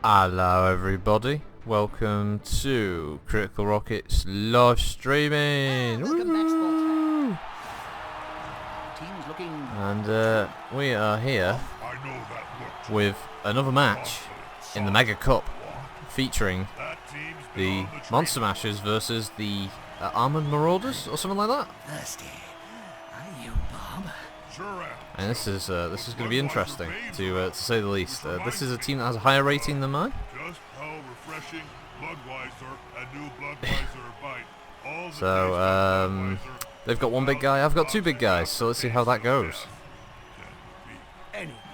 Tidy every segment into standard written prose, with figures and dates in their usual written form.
Hello everybody, welcome to Critical Rocket's live streaming. Welcome back, Team's looking And we are here with another match in the Mega Cup featuring the Monster Mashers versus the Armored Marauders or something like that. thirsty. Are you, Bob? And this is going to be interesting to say the least. This is a team that has a higher rating than mine. Just how refreshing Bloodweiser and new Bloodweiser bite. All the So they've got one big guy, I've got two big guys. So let's see how that goes.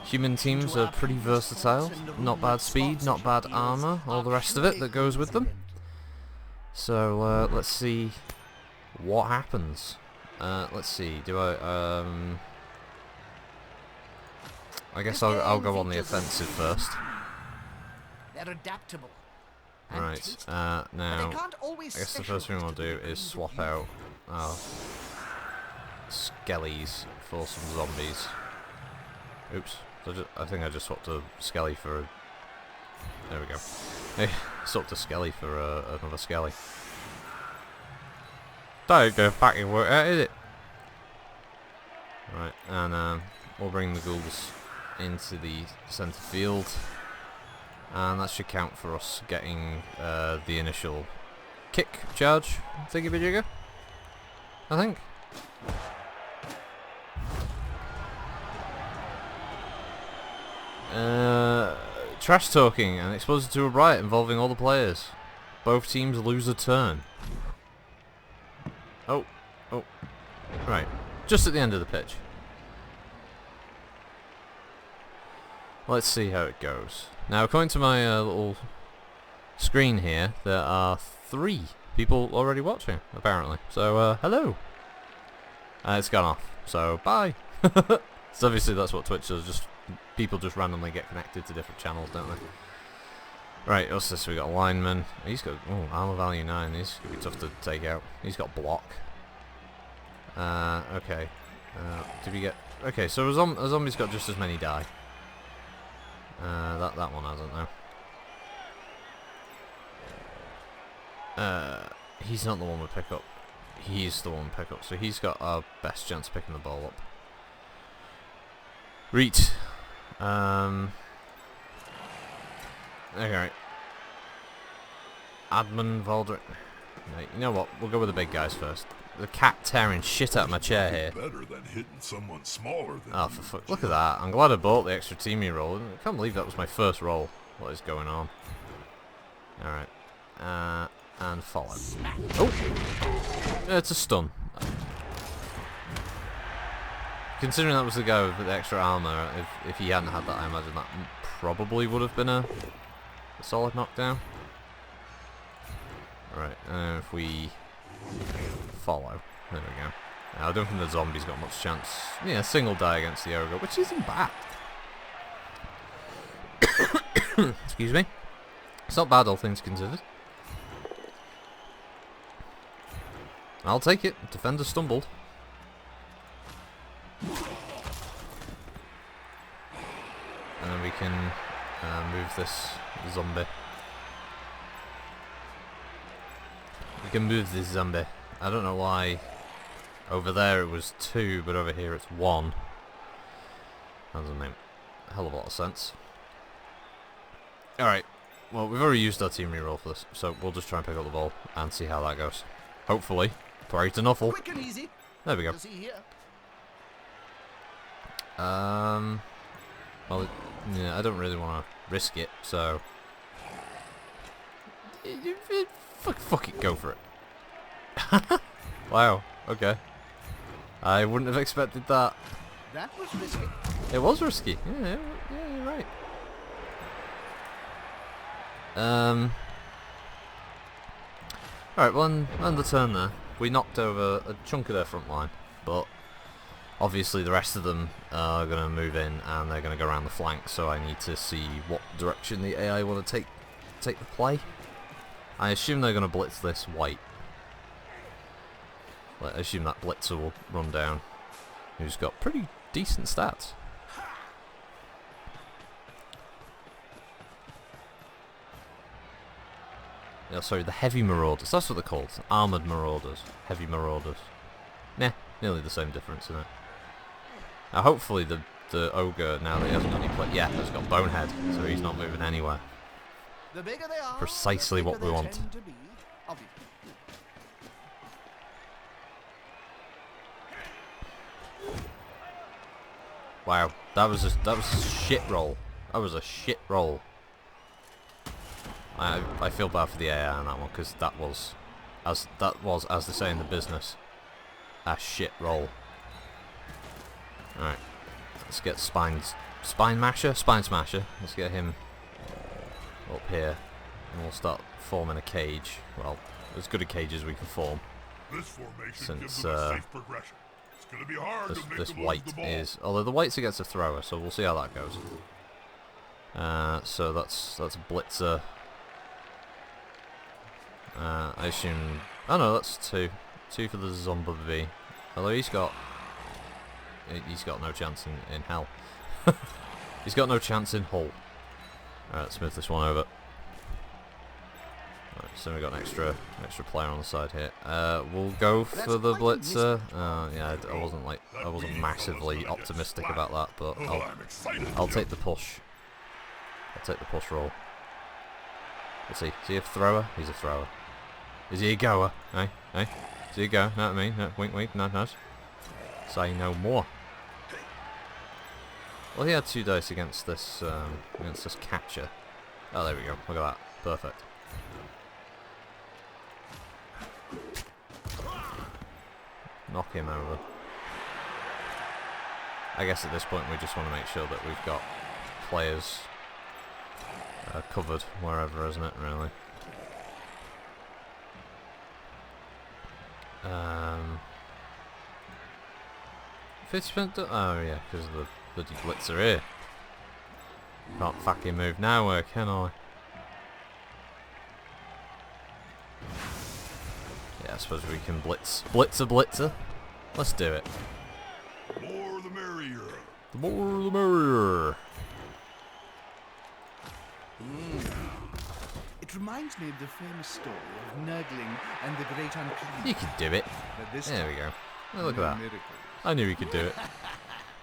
Human teams are pretty versatile. Not bad speed, not bad armor, all the rest of it that goes with them. So let's see what happens. Let's see. Do I guess I'll go on the offensive first. They're adaptable. Right. But Now, they can't always I guess the first thing we'll do is swap out our skellies for some zombies. Oops. I think I just swapped a skelly for a... There we go. Hey, swapped a skelly for another skelly. Don't go fucking work out, is it? Right, and we'll bring the ghouls into the centre field. And that should count for us getting the initial kick charge thingy-majigger, I think. Trash talking and exposed to a riot involving all the players. Both teams lose a turn. Oh. Right. Just at the end of the pitch. Let's see how it goes. Now, according to my little screen here, there are 3 people already watching, apparently. So, hello. It's gone off. So, bye. So obviously that's what Twitch does. Just people just randomly get connected to different channels, don't they? Right, what's this? We got a lineman. He's got armor value 9. He's gonna be tough to take out. He's got block. Okay. Did we get? Okay, so a zombie's got just as many die. That one hasn't though. He's not the one we pick up. He's the one we pick up. So he's got our best chance of picking the ball up. Reet. Okay. Admin Valdrick. No, you know what? We'll go with the big guys first. The cat tearing shit out of my chair here. better than hitting someone smaller than Oh, for fuck. Look at that. I'm glad I bought the extra teamy roll. I can't believe that was my first roll. What is going on? Alright. And follow. Oh! Yeah, it's a stun. Considering that was the guy with the extra armor, if he hadn't had that, I imagine that probably would have been a solid knockdown. Alright, if we follow. There we go. Now, I don't think the zombie's got much chance. Yeah, single die against the ogre, which isn't bad. Excuse me. It's not bad, all things considered. I'll take it. Defender stumbled. And then we can move this zombie. We can move this zombie. I don't know why over there it was 2, but over here it's 1. That doesn't make a hell of a lot of sense. Alright, well we've already used our team reroll for this, so we'll just try and pick up the ball and see how that goes. Hopefully, pray to Nuffle. Quick and easy. There we go. To see here. Well, yeah, I don't really want to risk it, so... Fuck it, go for it. Wow, okay. I wouldn't have expected that. That was risky. It was risky. Yeah, you're right. Alright, well, on the turn there, we knocked over a chunk of their front line, but obviously the rest of them are going to move in and they're going to go around the flank, so I need to see what direction the AI want to take the play. I assume they're going to blitz this white. I assume that blitzer will run down, who's got pretty decent stats. sorry, the heavy marauders. That's what they're called. Armored marauders. Heavy marauders. Nah, nearly the same difference, isn't it? Now, hopefully the ogre, now that he hasn't got any play, yeah, he's got bonehead, so he's not moving anywhere. The bigger they are, Precisely the what bigger we they want. tend to be. Obviously. Wow, that was a shit roll. That was a shit roll. I feel bad for the AI on that one because that was as they say in the business, a shit roll. All right, let's get spine smasher. Let's get him up here, and we'll start forming a cage. Well, as good a cage as we can form. This formation Since gives them a safe progression. It's gonna be hard to make this them lose white the ball. is, although the white's against a thrower, so we'll see how that goes. So that's a blitzer. I assume. Oh no, that's two for the zombie. Although he's got no chance in hell. He's got no chance in hull. Alright, let's move this one over. Right, so we've got an extra player on the side here. We'll go for the blitzer. Yeah, I wasn't massively optimistic about that, but I'll take the push. I'll take the push roll. Let's see. Is he a thrower? He's a thrower. Is he a goer? Hey? Is he a go? Not me. No, wink, nudge. Say no more. Well, he had 2 dice against this catcher. Oh, there we go. Look at that. Perfect. Knock him over. I guess at this point we just want to make sure that we've got players covered wherever, isn't it, really? Oh yeah, because of the bloody blitzer here. Can't fucking move nowhere, can I? Yeah, I suppose we can blitzer. Let's do it. The more the merrier. The more the merrier. It reminds me of the famous story of Nurgling and the Great Unclean. You can do it. But this There time, we go. Oh, look at that. miracles. I knew he could do it.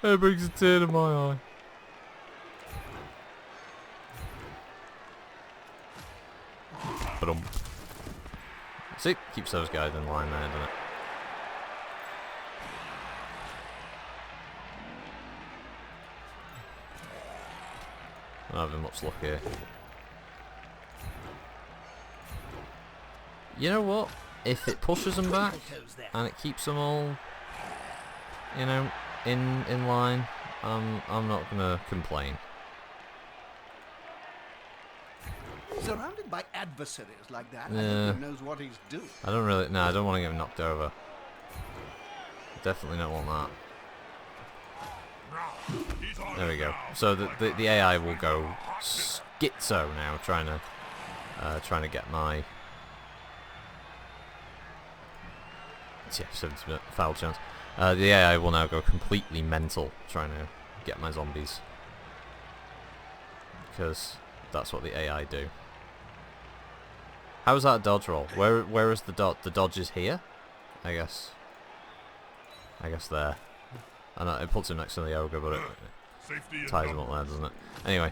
It brings a tear to my eye. See, keeps those guys in line there, doesn't it? I'm not having much luck here. You know what? If it pushes them back and it keeps them all, you know, in line, I'm not gonna complain. Surrounded by adversaries like that, I Yeah. think he knows what he's doing. I don't really. No, I don't want to get him knocked over. Definitely don't want that. He's on There we it go. now. So the AI will go schizo now, trying to get my. Yeah, 70% foul chance. The AI will now go completely mental, trying to get my zombies, because that's what the AI do. How's that a dodge roll? Where is the dodge? The dodge is here, I guess. There. I know it puts him next to the ogre, but it Safety in ties him up there, numbers. doesn't it? Anyway,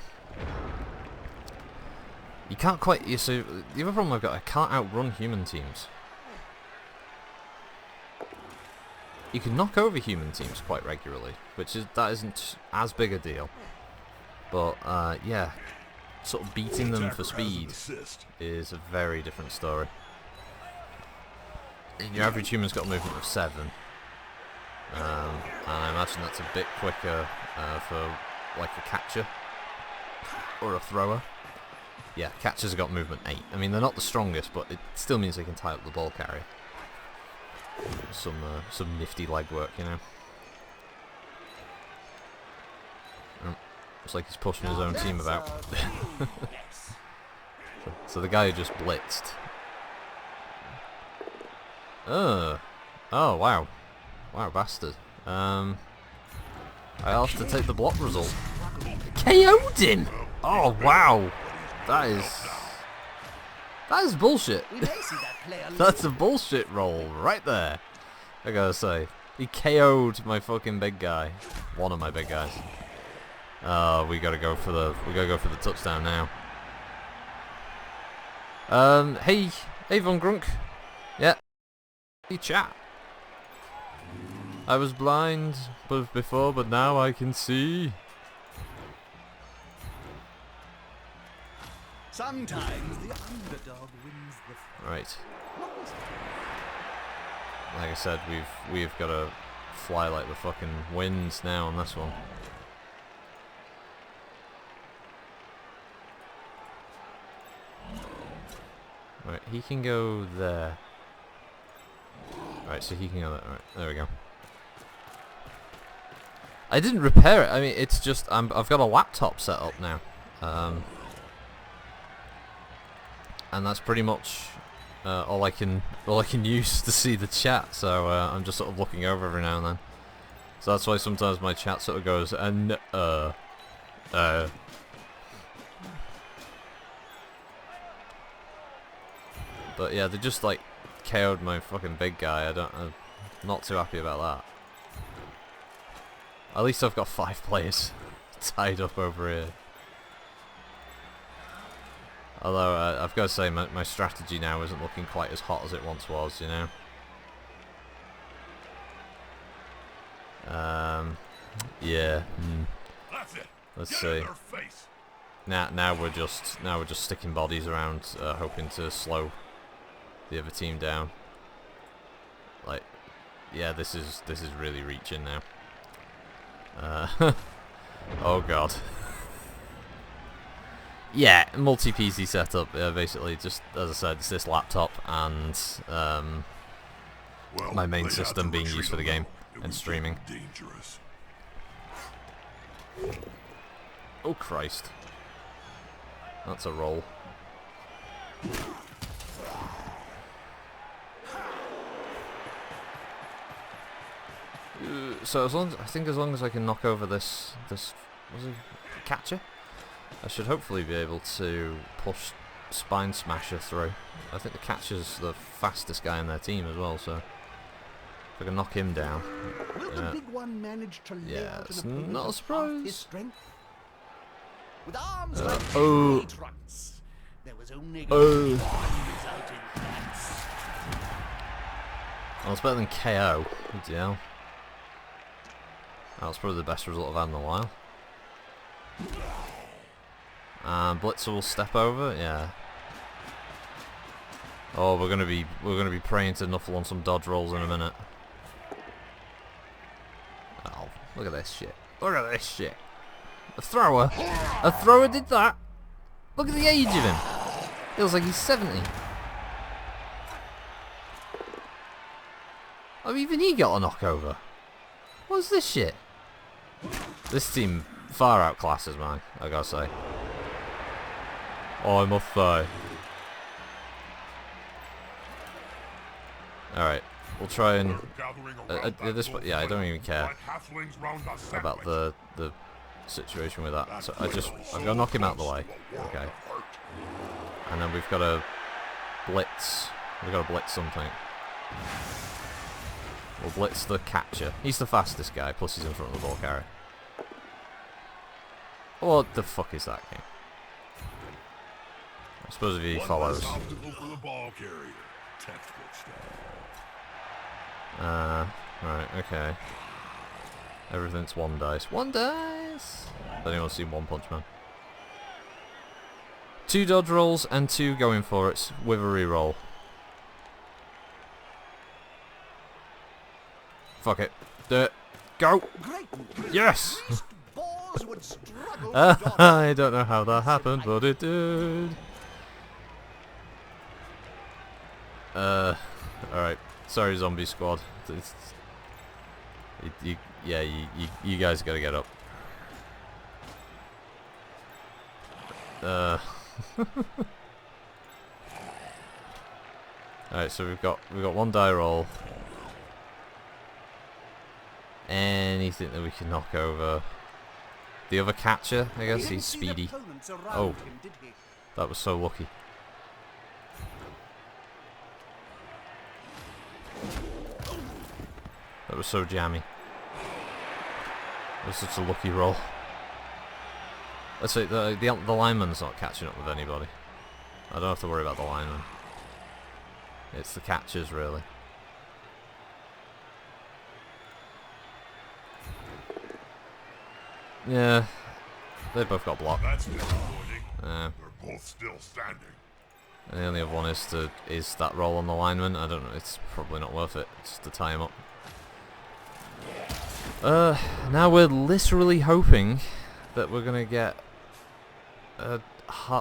you can't quite. You see, the other problem I've got, I can't outrun human teams. You can knock over human teams quite regularly, that isn't as big a deal. But yeah, sort of beating them for Attacker has an speed assist. is a very different story. And your average human's got a movement of 7, and I imagine that's a bit quicker for like a catcher or a thrower. Yeah, catchers have got movement 8. I mean, they're not the strongest, but it still means they can tie up the ball carrier. Some nifty legwork, you know. Looks like he's pushing his own team about. So the guy who just blitzed. Oh wow, bastard. I have to take the block result. KO'd him. Oh wow, that That's bullshit. We may see that player That's a bullshit roll right there. I gotta say, he KO'd my fucking big guy. One of my big guys. Oh, we gotta go for the touchdown now. Hey Von Grunk. Yeah. Hey chat. I was blind before, but now I can see. Sometimes the underdog wins the fight. Right. Like I said, we've got to fly like the fucking winds now on this one. Right, he can go there. Right, so he can go there. Right, there we go. I didn't repair it. I mean, it's just I've got a laptop set up now, and that's pretty much all I can use to see the chat. So I'm just sort of looking over every now and then. So that's why sometimes my chat sort of goes and But yeah, they just like KO'd my fucking big guy. I'm not too happy about that. At least I've got 5 players tied up over here. Although I've got to say my strategy now isn't looking quite as hot as it once was, you know. Yeah. Let's see. Now we're just sticking bodies around, hoping to slow the other team down. Like, yeah, this is really reaching now. Oh god. Yeah, multi-PC setup. Basically, just as I said, it's this laptop and my main system being used for the game and streaming. Dangerous. Oh Christ, that's a roll. So as long as I can knock over this was it catcher, I should hopefully be able to push Spine Smasher through. I think the catcher's the fastest guy in their team as well, so if I can knock him down. Will the big one manage to lay out It's an opponent not a of half surprise. his strength? With arms like oh. tree trunks, there was only going to be one result in that. Well, it's better than KO. Good deal. That's probably the best result I've had in a while. Blitzer will step over, yeah. Oh, we're gonna be praying to Nuffle on some dodge rolls in a minute. Oh, look at this shit! Look at this shit! A thrower did that. Look at the age of him. Feels like he's 70. Oh, even he got a knockover. What's this shit? This team far outclasses mine, I gotta say. I must say. Alright, we'll try and... at this point, yeah, I don't even care about the situation with that. So I've got to knock him out of the way. Okay. And then we've got to blitz. We've got to blitz something. We'll blitz the catcher. He's the fastest guy, plus he's in front of the ball carrier. What the fuck is that game? I suppose if he follows. Right, okay. Everything's 1 dice. 1 dice! Has anyone seen One Punch Man? 2 dodge rolls and 2 going for it with a reroll. Fuck it. Do it. Go! Yes! I don't know how that happened, but it did. Alright. Sorry, Zombie Squad. You guys gotta get up. Alright, so we've got 1 die roll. Anything that we can knock over. The other catcher, I guess he's speedy. Oh, that was so lucky. That was so jammy. It was such a lucky roll. Let's say the lineman's not catching up with anybody. I don't have to worry about the lineman. It's the catchers, really. Yeah, they both got blocked. That's disappointing. They're both still standing. And the only other one is that roll on the lineman. I don't know. It's probably not worth it just to tie him up. Now we're literally hoping that we're gonna get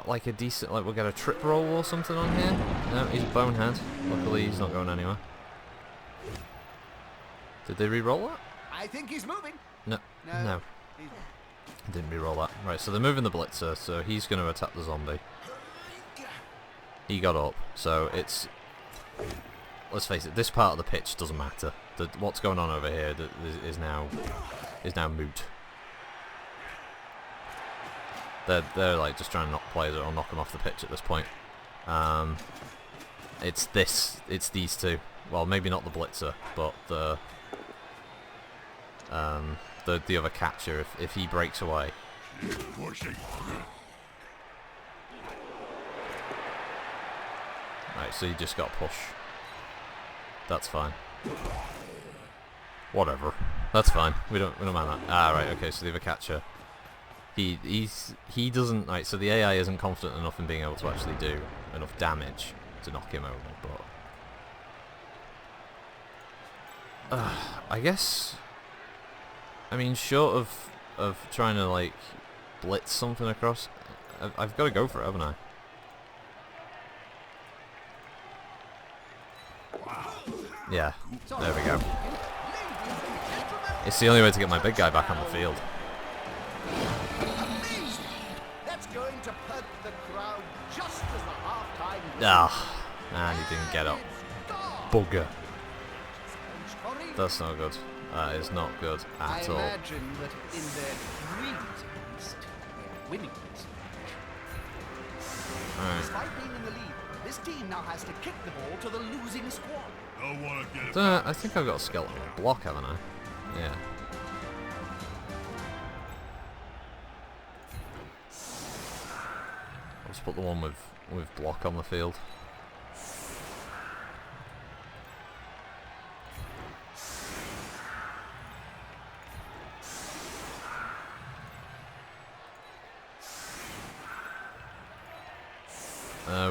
like a decent, like we'll get a trip roll or something on here. No, he's a bonehead. Luckily, he's not going anywhere. Did they re-roll that? I think he's moving. No. Didn't re-roll that. Right, so they're moving the blitzer, so he's going to attack the zombie. He got up, so it's... Let's face it, this part of the pitch doesn't matter. What's going on over here is now moot. They're like just trying to knock players or knock them off the pitch at this point. It's these two. Well, maybe not the blitzer, but the other catcher. If he breaks away. Right, so you just got push. That's fine. Whatever. That's fine. We don't mind that. Ah, right. Okay. So the other catcher. He doesn't, right, so the AI isn't confident enough in being able to actually do enough damage to knock him over, but I guess, I mean, short of trying to like blitz something across, I've got to go for it, haven't I? Yeah, there we go. It's the only way to get my big guy back on the field. Ah, and he didn't get up. Bugger. That's not good. That is not good at all. I imagine that in their dreams, at least, they're winning this match. Alright. Despite being in the lead, this team now has to kick the ball to the losing squad. Don't want to get it. I think I've got a skeleton block, haven't I? Yeah. Let's put the one with block on the field.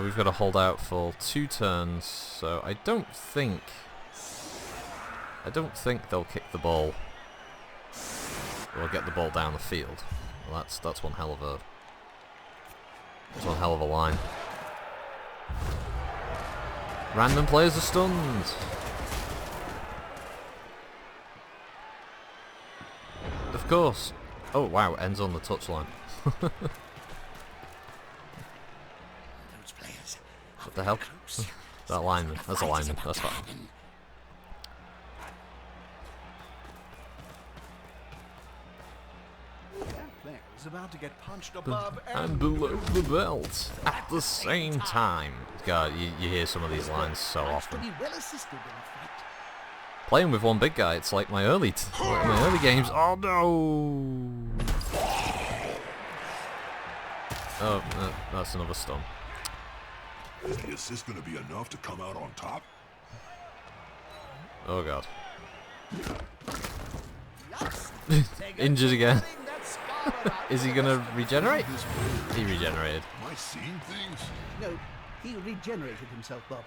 We've got to hold out for 2 turns, so I don't think they'll kick the ball or get the ball down the field. Well, that's one hell of a line. Random players are stunned. Of course. Oh wow, it ends on the touchline. What the hell? That lineman. That's a lineman. That's fine. That player is about to get punched above And below the belt at the same time. God, you hear some of these lines so often. Playing with one big guy, it's like my early games. Oh no! Oh, that's another stun. Is the assist going to be enough to come out on top? Oh god. Injured again. Is he gonna regenerate? He regenerated. Am I seeing things? No, he regenerated himself, Bob.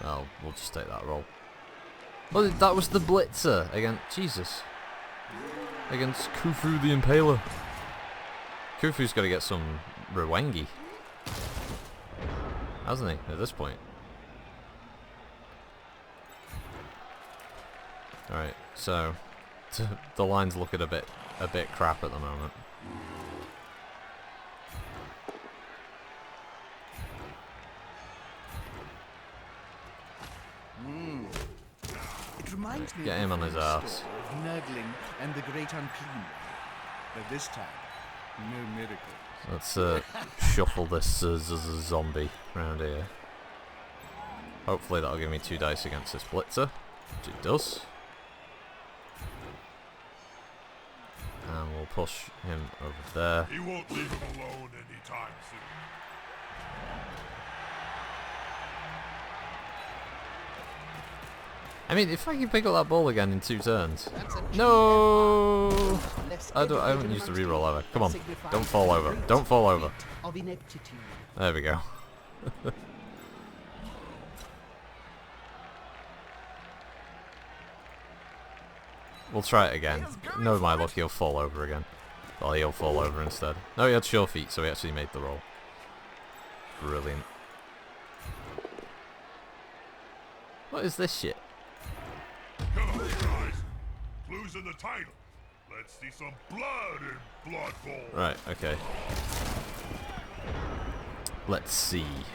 Well, we'll just take that roll. Well, that was the blitzer against Jesus. Against Khufu the Impaler. Khufu's got to get some Rwangi, hasn't he, at this point? Alright, so the line's looking a bit crap at the moment. It reminds me Get him on his ass. of Nurgling and the Great Unclean. But this time, no miracle. Let's shuffle this zombie around here. Hopefully that'll give me 2 dice against this blitzer, which it does. And we'll push him over there. He won't leave him alone anytime soon. I mean, if I can pick up that ball again in 2 turns. No! I haven't used the reroll ever. Come on, don't fall over. Don't fall over. There we go. We'll try it again. No, my luck, he'll fall over again. Well, he'll fall over instead. No, he had sure feet, so he actually made the roll. Brilliant. What is this shit? Come on, guys. Clues in the title. Let's see some blood in Blood Bowl. Right, okay. Let's see.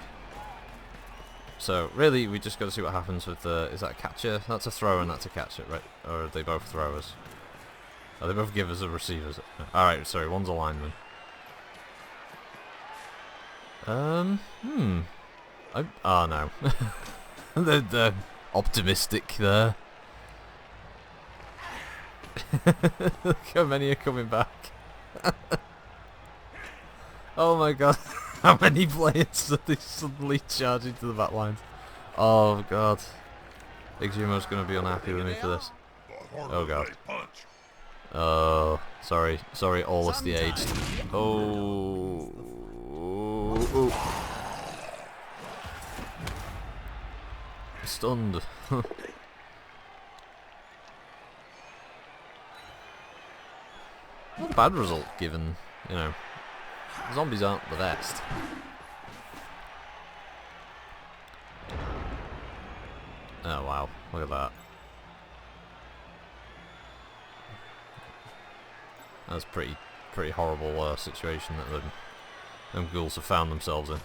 So, really, we just got to see what happens with the... Is that a catcher? That's a thrower and that's a catcher, right? Or are they both throwers? Are they both givers or receivers? Alright, sorry, one's a lineman. Oh no. they're optimistic there. Look how many are coming back. Oh my god. How many players are they suddenly charging to the back lines? Oh god. Big Jumo's gonna be unhappy with me for this. Oh god. Oh, sorry. Sorry, Aulus the Aged. Oh. Stunned. Not a bad result given, you know, zombies aren't the best. Oh wow, look at that. That's pretty horrible situation that them ghouls have found themselves in.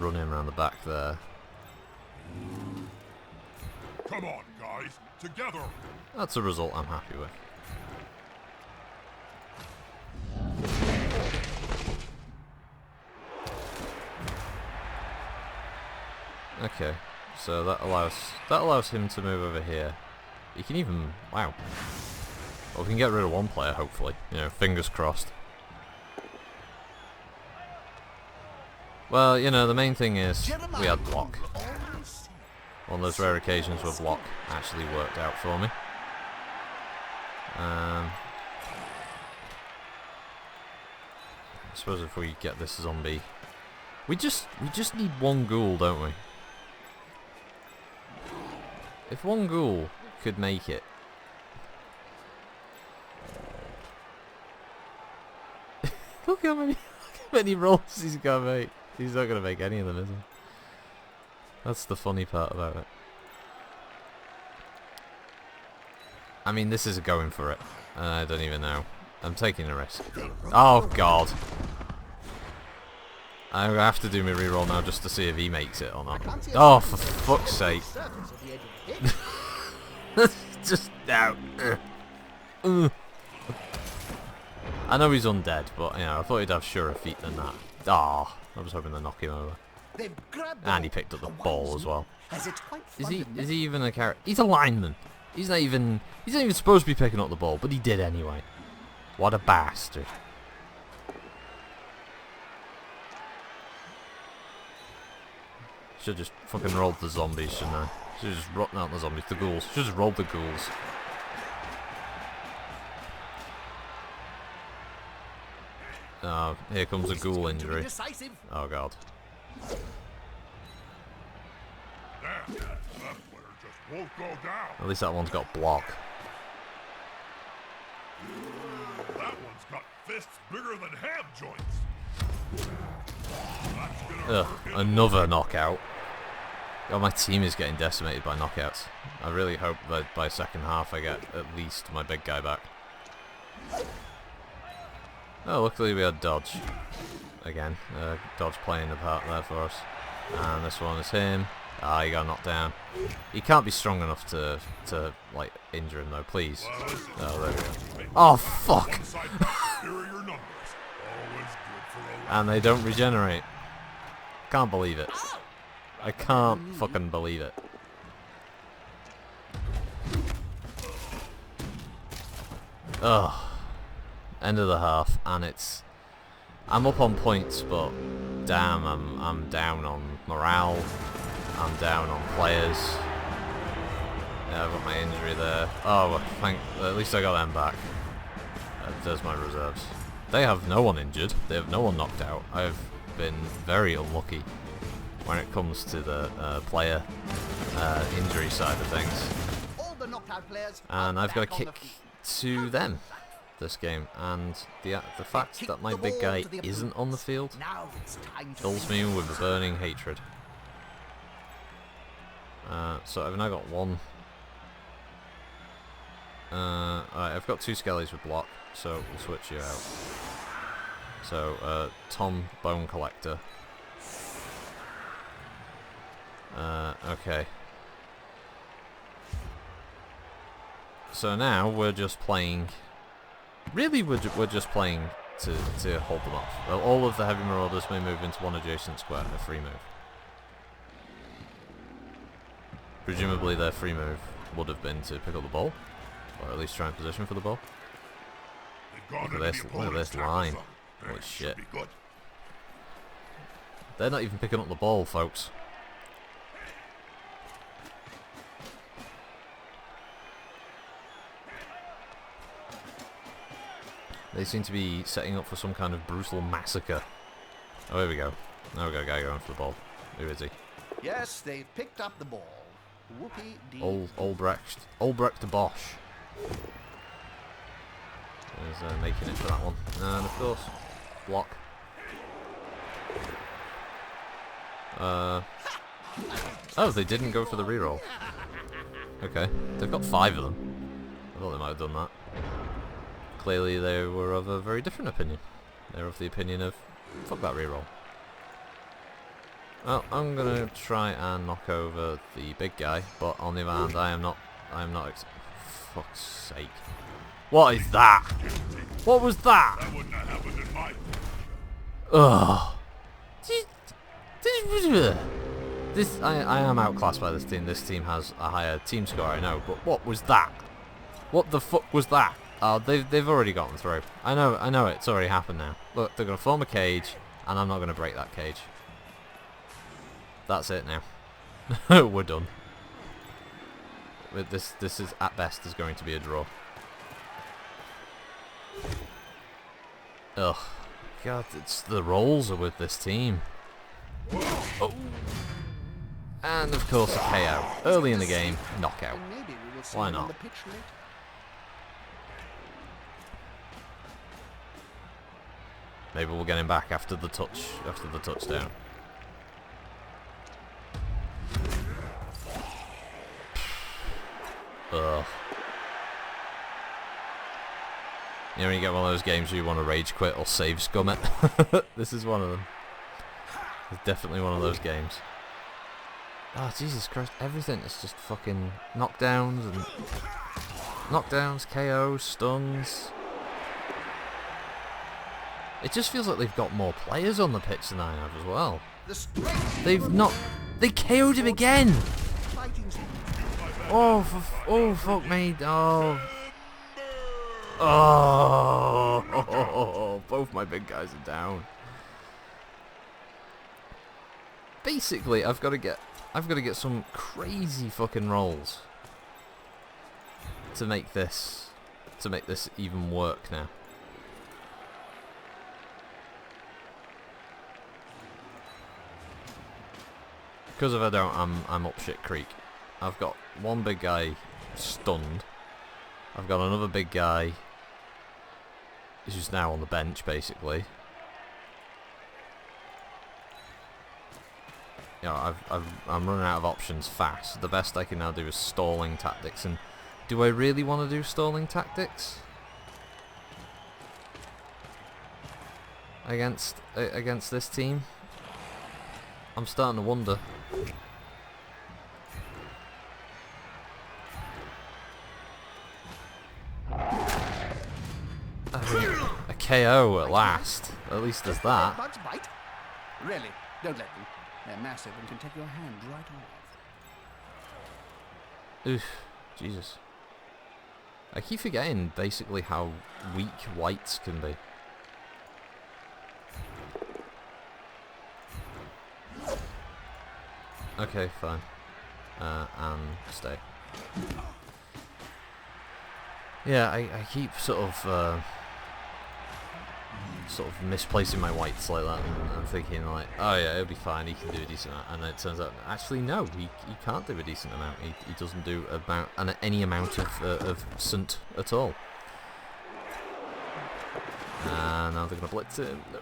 Run him around the back there. Come on, guys, together. That's a result I'm happy with. Okay, so that allows him to move over here. He can even wow. Well, we can get rid of one player, hopefully. You know, fingers crossed. Well, you know, the main thing is we had block. One of those rare occasions where block actually worked out for me. I suppose if we get this zombie, we just need one ghoul, don't we? If one ghoul could make it. Look how many rolls he's got to make. He's not going to make any of them, is he? That's the funny part about it. I mean, this is going for it. I don't even know. I'm taking a risk. Oh, God. I have to do my reroll now just to see if he makes it or not. Oh, for fuck's sake. Just out. I know he's undead, but, you know, I thought he'd have surer feet than that. Ah, I was hoping to knock him over. And he picked up the ball as well. Is he even a character? He's a lineman. He's not even supposed to be picking up the ball, but he did anyway. What a bastard. Should just fucking rolled the zombies, shouldn't I? Should just rotten out the zombies, the ghouls. Should just rolled the ghouls. Oh, here comes a ghoul injury. Oh god. Damn, that player just won't go down. At least that one's got block. That one's got fists bigger than ham joints. Ugh, another knockout. God, my team is getting decimated by knockouts. I really hope that by second half I get at least my big guy back. Oh, luckily we had dodge. Again, dodge playing the part there for us. And this one is him. Ah, he got knocked down. He can't be strong enough to like injure him though, please. Oh, there we go. Oh fuck! And they don't regenerate. Can't believe it. I can't fucking believe it. Ugh. End of the half, and I'm up on points, but damn, I'm down on morale. I'm down on players. Yeah, I've got my injury there. Oh, at least I got them back. There's my reserves. They have no one injured. They have no one knocked out. I've been very unlucky when it comes to the player injury side of things. And I've got a kick to them this game, and the fact that my big guy isn't on the field fills me with a burning hatred. So I've now got one. Alright, I've got 2 skellies with block, so we'll switch you out. So, Tom Bone Collector. Okay. So now we're just playing. Really, we're just playing to hold them off. Well, all of the heavy marauders may move into one adjacent square, a free move. Presumably their free move would have been to pick up the ball, or at least try and position for the ball. Look at this line. Holy shit. They're not even picking up the ball, folks. They seem to be setting up for some kind of brutal massacre. Oh, here we go. Now we've got a guy going for the ball. Who is he? Yes, they've picked up the ball. Whoopie-dee. Albrecht Bosch. Is making it for that one. And of course, block. Oh, they didn't go for the reroll. Okay, they've got 5 of them. I thought they might have done that. Clearly they were of a very different opinion. They're of the opinion of, fuck that reroll. Well, I'm gonna try and knock over the big guy, but on the other hand, I am not fuck's sake. What is that? What was that? That wouldn't have happened in my... Ugh. I am outclassed by this team. This team has a higher team score, I know, but what was that? What the fuck was that? Oh, they've already gotten through. I know it's already happened now. Look, they're gonna form a cage, and I'm not gonna break that cage. That's it now. We're done. This is at best is going to be a draw. Ugh. God, it's the rolls are with this team. Oh. And of course a KO. Early in the game, knockout. Why not? Maybe we'll get him back after the touchdown. Ugh. You know when you get one of those games where you want to rage quit or save scum it? This is one of them. It's definitely one of those games. Oh, Jesus Christ, everything is just fucking knockdowns and... knockdowns, KOs, stuns... It just feels like they've got more players on the pitch than I have as well. They've not... They KO'd him again! Oh, fuck me. Oh. Oh. Both my big guys are down. Basically, I've got to get some crazy fucking rolls to make this even work now. Because if I don't, I'm up shit creek. I've got one big guy stunned. I've got another big guy who's now on the bench, basically. You know, I'm running out of options fast. The best I can now do is stalling tactics. And do I really want to do stalling tactics against this team? I'm starting to wonder. KO at last. At least there's that. Bugs bite? Really? Don't let them. They're massive and can take your hand right off. Oof. Jesus. I keep forgetting basically how weak whites can be. Okay, fine. And stay. Yeah, I keep sort of misplacing my whites like that, and thinking like, oh yeah, it'll be fine, he can do a decent amount, and then it turns out, actually no, he can't do a decent amount, he doesn't do any amount of sunt at all. And now they're going to blitz him, no.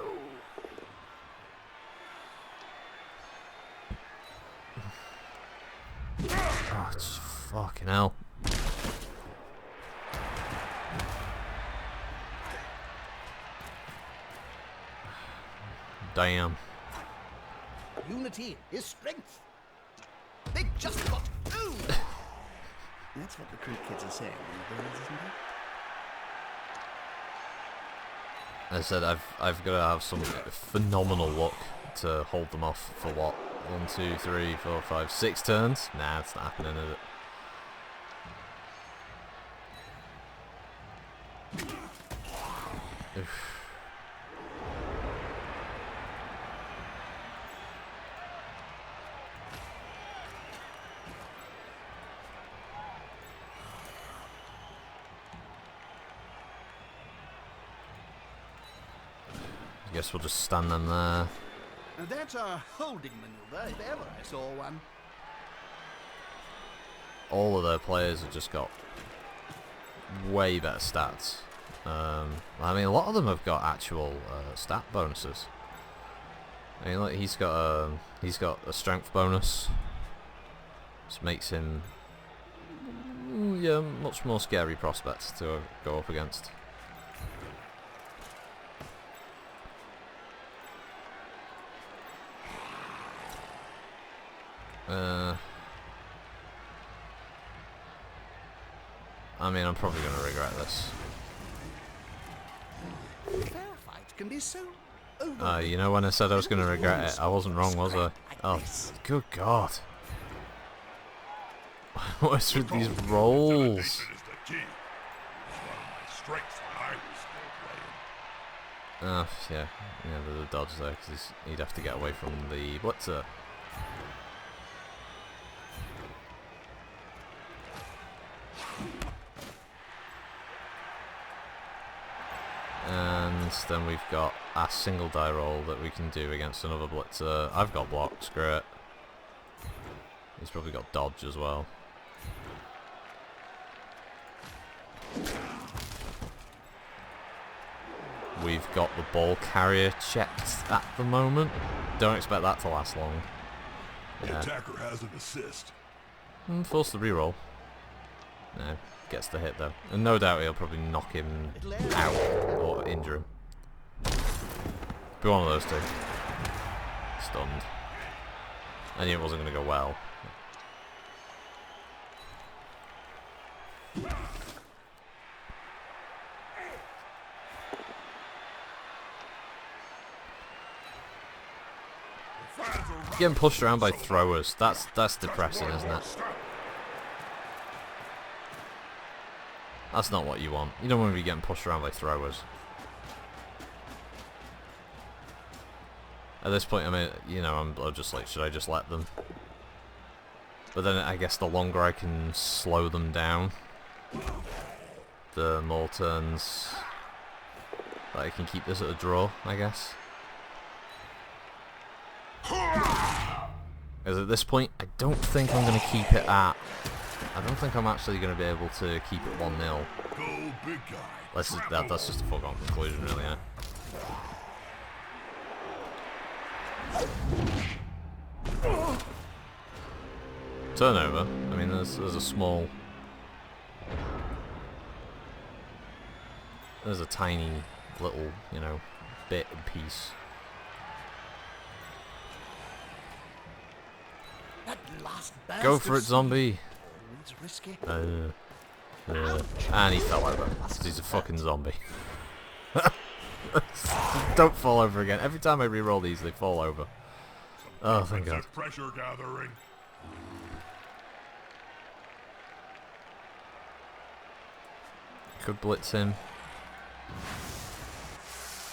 Oh, it's fucking hell. Damn. Unity is strength. They just got through. That's what the Creek kids are saying, isn't it? As I said, I've got to have some phenomenal luck to hold them off for what? 1, 2, 3, 4, 5, 6 turns? Nah, it's not happening, is it? Oof. I guess we'll just stand them there. That's a holding maneuver, if ever I saw one. All of their players have just got way better stats. I mean, a lot of them have got actual stat bonuses. I mean, like he's got a strength bonus, which makes him much more scary prospects to go up against. I mean, I'm probably going to regret this. Fair fight can be so You know when I said I was going to regret it, I wasn't wrong, was I? Oh, good God. What's with these rolls? Oh, yeah, there's a dodge there, because he'd have to get away from the blitzer. And then we've got a single die roll that we can do against another blitzer. I've got blocks, great. He's probably got dodge as well. We've got the ball carrier checked at the moment. Don't expect that to last long. The attacker has an assist. Force the reroll. No, gets the hit though. And no doubt he'll probably knock him out or injure him. Be one of those two. Stunned. I knew it wasn't going to go well. Getting pushed around by throwers. That's depressing, isn't it? That's not what you want. You don't want to be getting pushed around by throwers. At this point, I mean, I'm just like, should I just let them? But then I guess the longer I can slow them down, the more turns that I can keep this at a draw, I guess. Because at this point, I don't think I'm going to keep it at... I don't think I'm actually going to be able to keep it 1-0. Go big guy. That's just a foregone conclusion, really, yeah. Turnover. I mean, there's a small... There's a tiny little, bit and piece. Go for it, zombie! It's risky. And he fell over. He's a fucking zombie. Don't fall over again. Every time I re-roll these, they fall over. Oh, thank God. Pressure gathering. Could blitz him.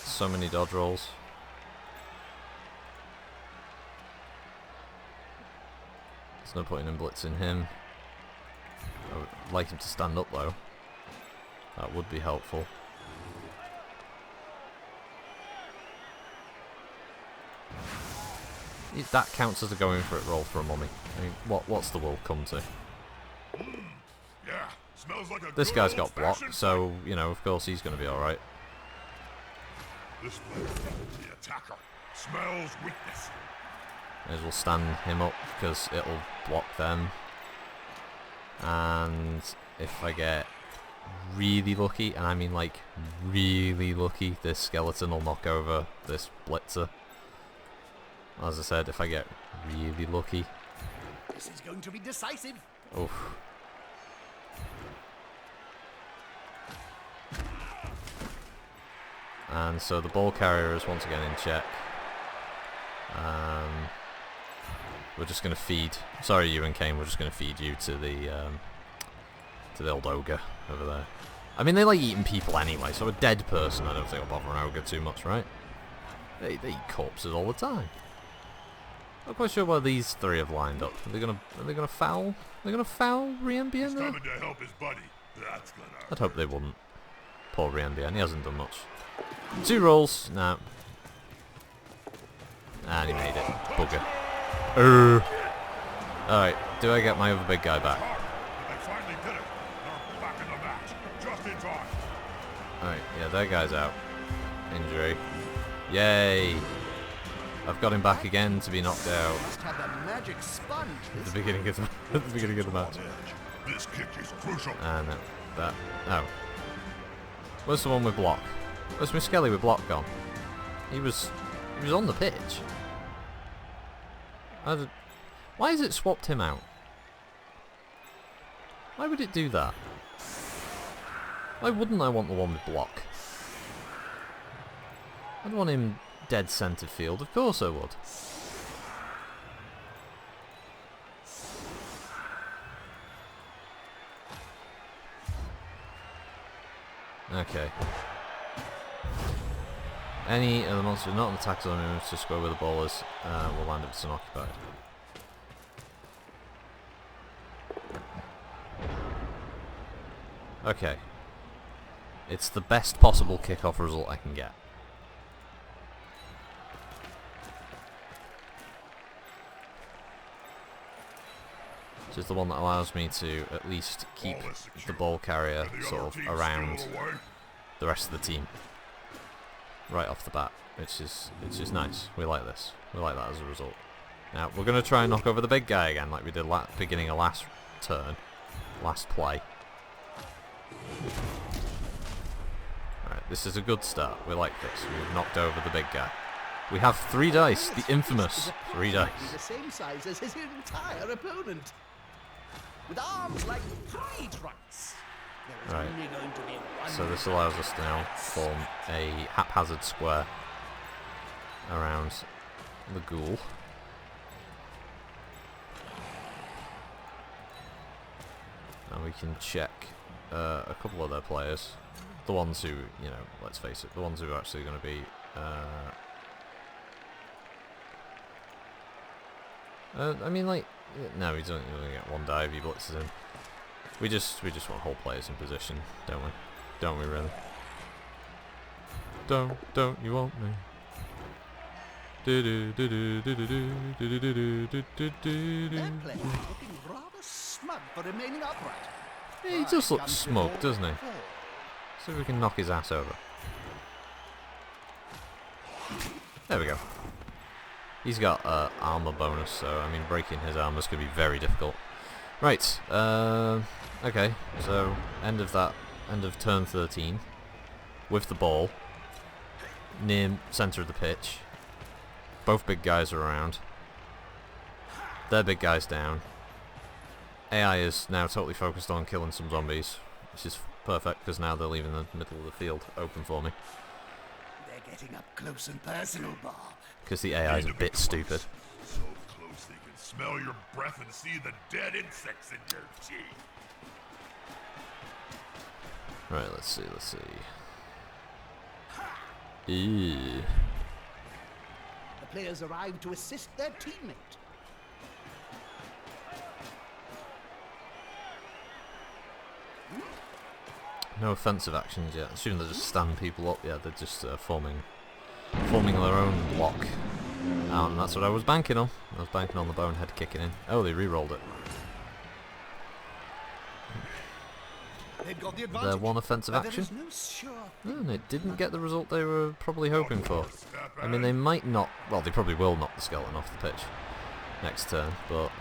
So many dodge rolls. There's no point in blitzing him. I would like him to stand up though. That would be helpful. That counts as a going for it roll for a mummy. I mean, what's the wool come to? Yeah, smells like a This good guy's got old-fashioned block, so, you know, of course he's going to be alright. This player, the attacker, smells weakness. May as well stand him up, because it'll block them. And if I get really lucky, and I mean like really lucky, this skeleton will knock over this blitzer. As I said, if I get really lucky. This is going to be decisive. Oof. And so the ball carrier is once again in check. We're just going to feed. Sorry, you and Kane. We're just going to feed you to the old ogre over there. I mean, they like eating people anyway, so a dead person, I don't think will bother an ogre too much, right? They eat corpses all the time. Not quite sure why these three have lined up. Are they gonna foul? They're gonna foul Riembien He's there? coming to help his buddy. That's gonna. I'd hope they wouldn't. Poor Riembien, he hasn't done much. 2 rolls, no. And he made it. Bugger. Alright, do I get my other big guy back? They finally did it. They're back in the match, just in time. Alright, yeah, that guy's out. Injury. Yay! I've got him back again to be knocked out Must have the magic sponge. at the beginning of the, at the beginning of the match. This kick is crucial. And that. Oh. Where's the one with block? Where's my Skelly with block gone? He was on the pitch. Why has it swapped him out? Why would it do that? Why wouldn't I want the one with block? I'd want him dead centered field, of course I would. Okay. Any of the monsters not in the tackle zone moves to square with the ball is will land up as unoccupied. Okay. It's the best possible kickoff result I can get. Which is the one that allows me to at least keep the ball carrier sort of around the rest of the team. Right off the bat, which is nice. We like this. We like that as a result. Now, we're going to try and knock over the big guy again, like we did beginning of last turn. Last play. Alright, this is a good start. We like this. We've knocked over the big guy. We have 3 dice, the infamous 3 dice. The same size as his entire opponent. With arms like 3 trunks. There is Right. only going to be one. So this allows us to now form a haphazard square around the ghoul. And we can check a couple of their players. The ones who, you know, let's face it, the ones who are actually going to be... I mean, like, no, he's only going to get 1 die if he blitzes him. We just want whole players in position, don't we? Don't we really? Don't you want me? Their player is looking rather smug for remaining upright. Yeah, he just looks smug, doesn't he? See if we can knock his ass over. There we go. He's got armor bonus, so I mean breaking his armor is going to be very difficult. Right, okay, so end of turn 13, with the ball, near centre of the pitch. Both big guys are around. Their big guy's down. AI is now totally focused on killing some zombies, which is perfect because now they're leaving the middle of the field open for me. getting up close and personal, Bob. Because the AI is a bit stupid. So close they can smell your breath and see the dead insects in your teeth. Right, let's see. Ew. The players arrive to assist their teammate. No offensive actions yet. Assuming they just stand people up. Yeah, they're just forming their own block. And that's what I was banking on. I was banking on the bonehead kicking in. Oh, they re-rolled it. They've got the Their advantage. one offensive But action. there is no sure And it didn't get the result they were probably hoping for. I mean, they might not. Well, they probably will knock the skeleton off the pitch next turn, but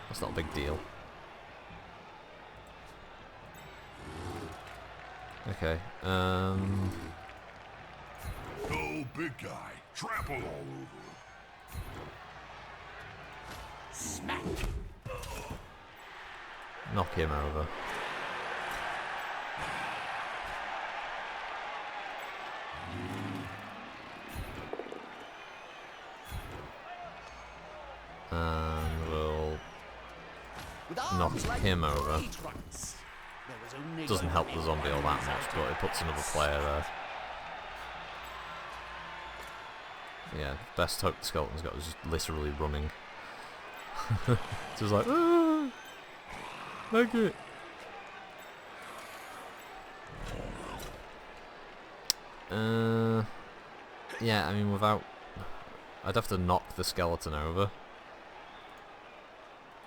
that's not a big deal. Okay. Go big guy. Trample all over. smack. Knock him over. And we'll With knock arms like him over. tree trunks. There was only Doesn't one help way the to zombie all that these much, out. but it puts another player there. Yeah, best hope the skeleton's got is just literally running. Just like, ah, like it. Yeah, I mean, without... I'd have to knock the skeleton over.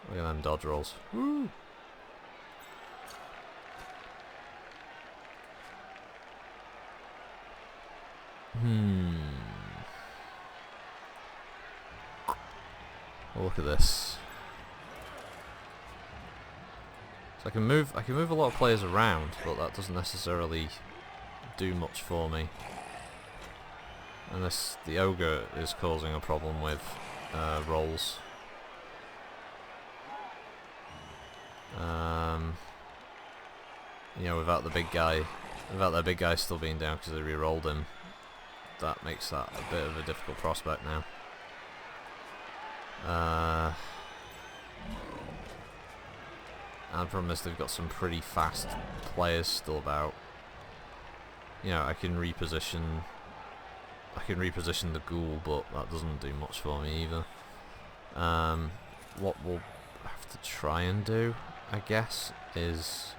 Look at them dodge rolls. Woo! Well, look at this. So I can move a lot of players around, but that doesn't necessarily do much for me. And the ogre is causing a problem with rolls. You know, without their big guy still being down because they re-rolled him, that makes that a bit of a difficult prospect now. And the problem is they've got some pretty fast players still about. You know, I can reposition the ghoul, but that doesn't do much for me either. What we'll have to try and do, I guess, is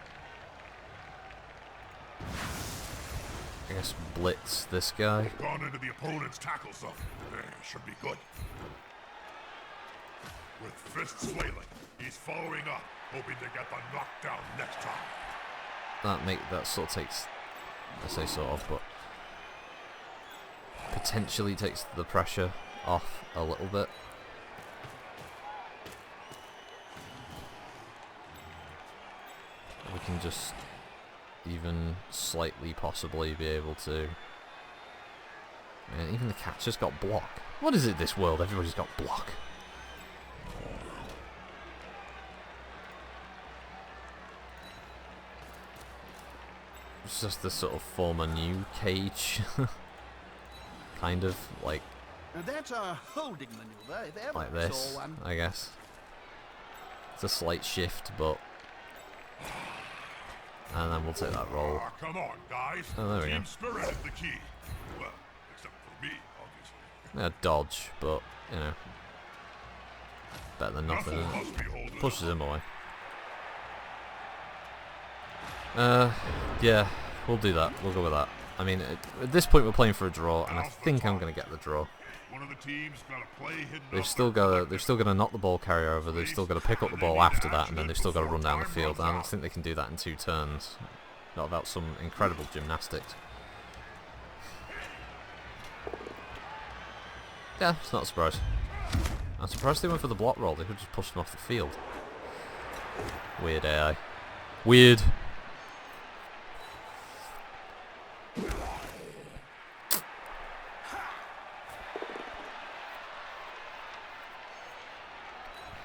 blitz this guy. Gone into the opponent's tackle zone. Should be good. With fists flailing, he's following up, hoping to get the knockdown next time. That sort of takes, I say sort of, but potentially takes the pressure off a little bit. We can just even slightly possibly be able to. Man, even the catcher's got block. What is it this world? Everybody's got block. It's just this sort of form a new cage. Kind of like And that's a holding maneuver, if ever like I this, saw one. I guess. It's a slight shift, but... And then we'll take that roll. Ah, come on, guys. Oh, there we go. Team spirit is the key. Well, except for me, obviously. Yeah, dodge, but, you know. Better than nothing, Russell isn't it? must be holding Pushes him away. Yeah, we'll do that. We'll go with that. I mean, at this point we're playing for a draw, and I think I'm going to get the draw. One of the teams got to play hidden. They've still got to knock the ball carrier over. They've still got to pick up the ball after that, and then they've still got to run down the field. I don't think they can do that in 2 turns. Not without some incredible gymnastics. Yeah, it's not a surprise. I'm surprised they went for the block roll. They could just push them off the field. Weird AI. Weird.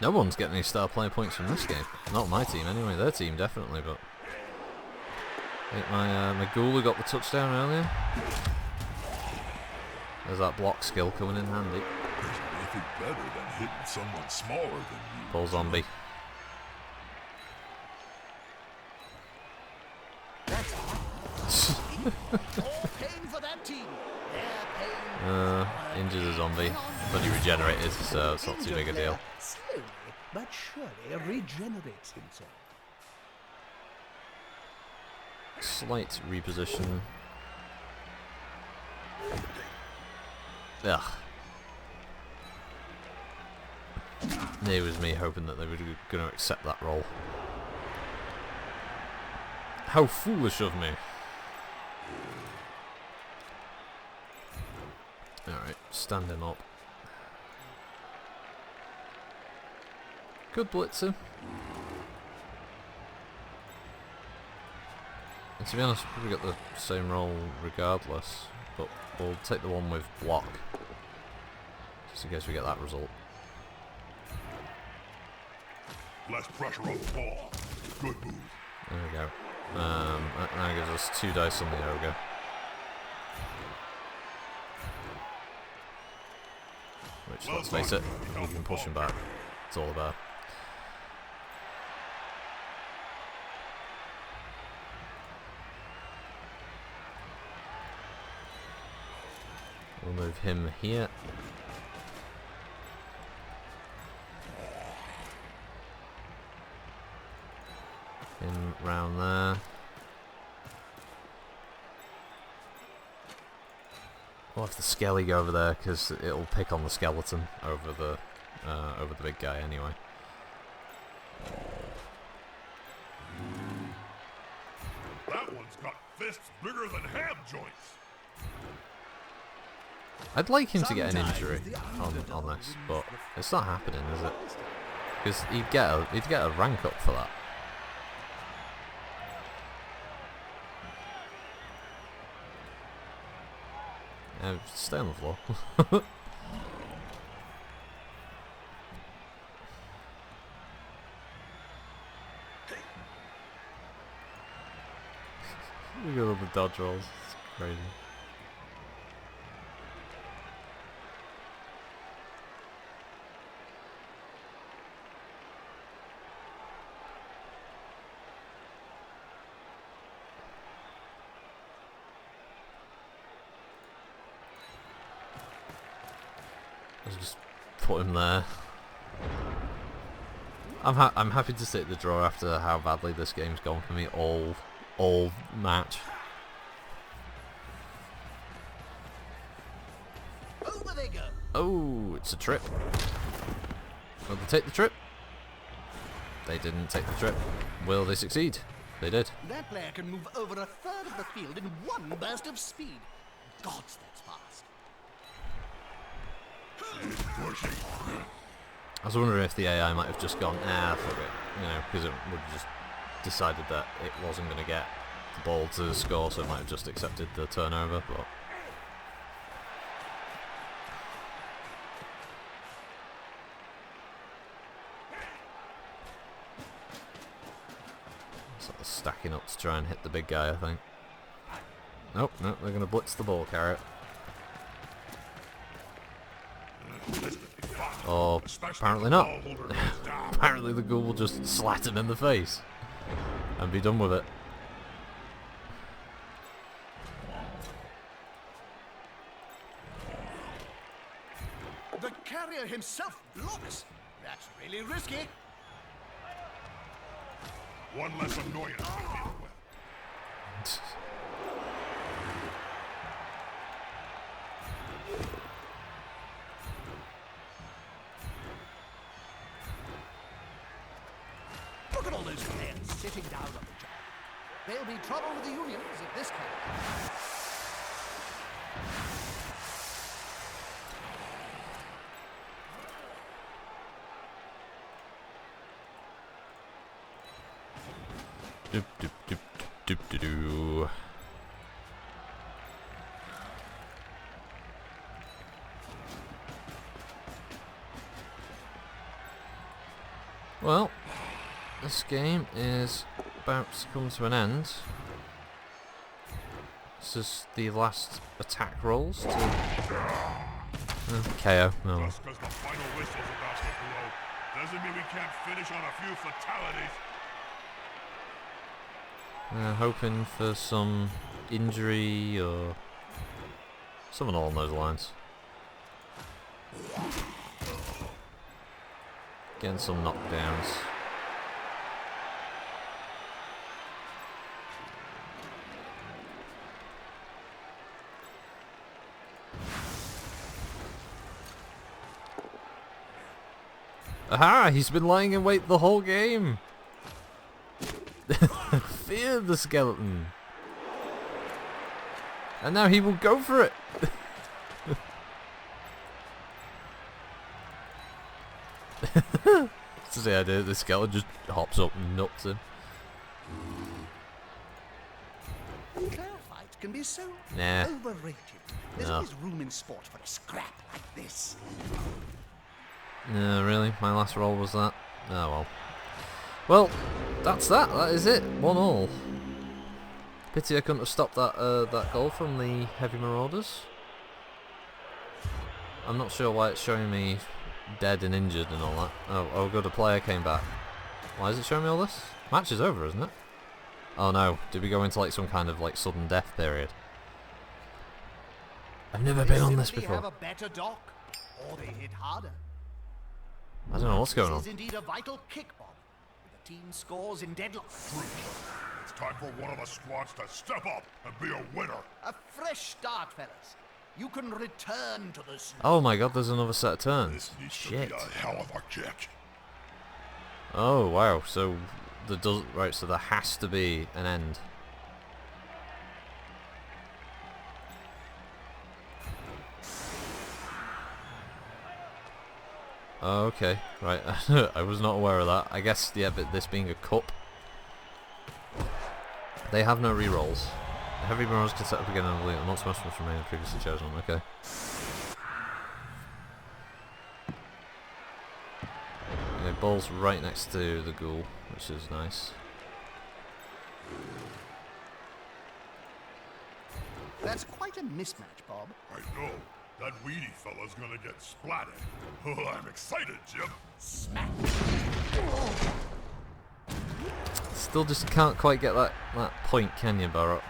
No one's getting any star player points from this game. Not my team anyway, their team definitely, but... I think my ghoul who got the touchdown earlier. There's that block skill coming in handy. There's nothing better than hitting someone smaller than you. Pull zombie. More pain for that team. Their pain. Injures a zombie, but he regenerated, so it's not too big a deal. Slowly but surely regenerates himself. Slight reposition. Ugh. It was me hoping that they were going to accept that role. How foolish of me. Alright, stand him up. Good blitzer. And to be honest, we'll probably get the same role regardless, but we'll take the one with block, just in case we get that result. Less pressure on the ball. Good move. There we go. That now gives us 2 dice on the ogre. Which, let's face it, we can push him back. It's all about. We'll move him here. Him round there. We'll have the skelly go over there because it'll pick on the skeleton over the big guy anyway. That one's got fists bigger than ham joints. I'd like him to get an injury on this, but it's not happening, is it? Because he'd get a rank up for that. Stay on the floor. Look at all the dodge rolls. It's crazy. Let's just put him there. I'm happy to take the draw after how badly this game's gone for me all match. Over they go. Oh, it's a trip. Will they take the trip? They didn't take the trip. Will they succeed? They did. That player can move over a third of the field in one burst of speed. Gods, that's fast. I was wondering if the AI might have just gone, fuck it, you know, because it would have just decided that it wasn't going to get the ball to score, so it might have just accepted the turnover, but... Sort of stacking up to try and hit the big guy, I think. Nope, they're going to blitz the ball carrot. Oh, apparently not. Apparently the ghoul will just slat him in the face and be done with it. The carrier himself blocks. That's really risky. One less annoyance to deal with. Look at all those players sitting down on the job. There'll be trouble with the unions if this carries. Doop doop doop doop doop doo. Well, this game is about to come to an end. this is the last attack rolls to KO. No. Just because the final whistle's about to blow doesn't mean we can't finish on a few fatalities. Hoping for some injury or something along those lines. Getting some knockdowns. Aha! He's been lying in wait the whole game! Fear the skeleton! And now he will go for it! This is the idea, the skeleton just hops up and nuts him. Clarified can be so Nah. overrated. There's No. always room in sport for a scrap like this. No, really? My last roll was that? Oh well. Well, that's that. That is it. 1-1. Pity I couldn't have stopped that that goal from the Heavy Marauders. I'm not sure why it's showing me dead and injured and all that. Oh good, a player came back. Why is it showing me all this? Match is over, isn't it? Oh no, did we go into like some kind of like sudden death period? I've never been on this Simply before. have a better dock, or they hit harder. I don't know what's going This on. is indeed a vital kick, Bob. The team scores in deadlock. It's time for one of the squads to step up and be a winner. A fresh start, fellas. You can return to the snooze. Oh my god, there's another set of turns. This needs Shit. to be a hell of a kick. Oh wow, so there does right, so there has to be an end. Oh, okay, right. I was not aware of that. I guess, yeah, but this being a cup, they have no rerolls. The Heavy Marauders can set up again and delete once most must remain previously chosen. Okay. Okay, ball's right next to the ghoul, which is nice. That's quite a mismatch, Bob. I know. That weedy fella's gonna get splatted. Oh, I'm excited, Jim. Smack. Still just can't quite get that point, can you, Barrett?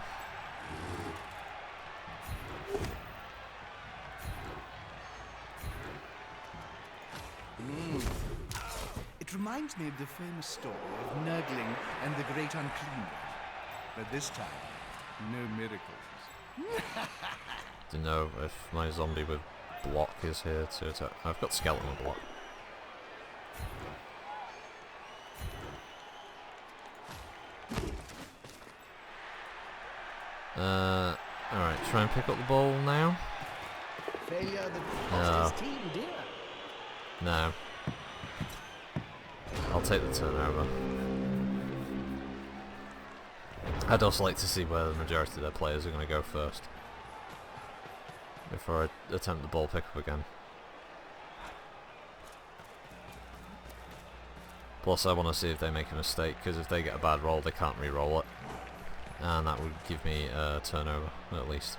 It reminds me of the famous story of Nurgling and the Great Unclean One. But this time, no miracles. To know if my zombie would block is here to attack. I've got skeleton block. Alright, try and pick up the ball now. Failure that No. cost his team dear. No. I'll take the turnover. I'd also like to see where the majority of their players are going to go first before I attempt the ball pickup again. Plus I want to see if they make a mistake, because if they get a bad roll they can't re-roll it, and that would give me a turnover at least.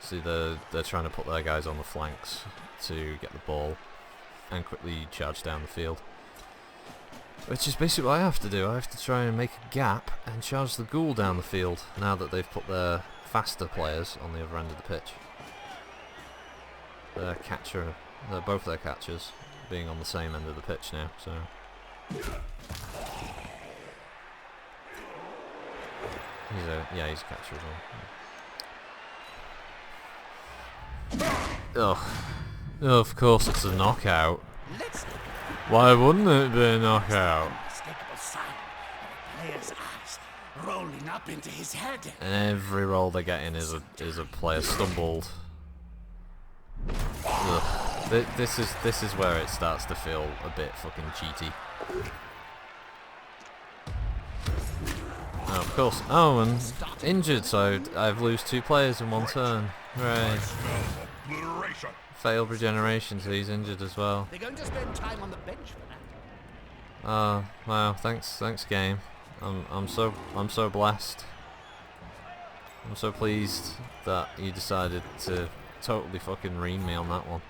See, they're trying to put their guys on the flanks to get the ball and quickly charge down the field, which is basically what I have to do. I have to try and make a gap and charge the ghoul down the field now that they've put their faster players on the other end of the pitch. Their catcher, both their catchers being on the same end of the pitch now, so he's a catcher as well. Oh, of course it's a knockout. Let's Why wouldn't it be a knockout? unmistakable sign of a player's eyes rolling up into his head. And every roll they're getting is a player stumbled. Ugh. This is where it starts to feel a bit fucking cheaty. Oh, of course. Oh, and injured, so I've lose 2 players in one turn. Right. Obliteration. Failed regeneration, so he's injured as well. They're going to spend time on the bench for that. Oh, wow. Thanks game. I'm so blessed. I'm so pleased that you decided to totally fucking ream me on that one.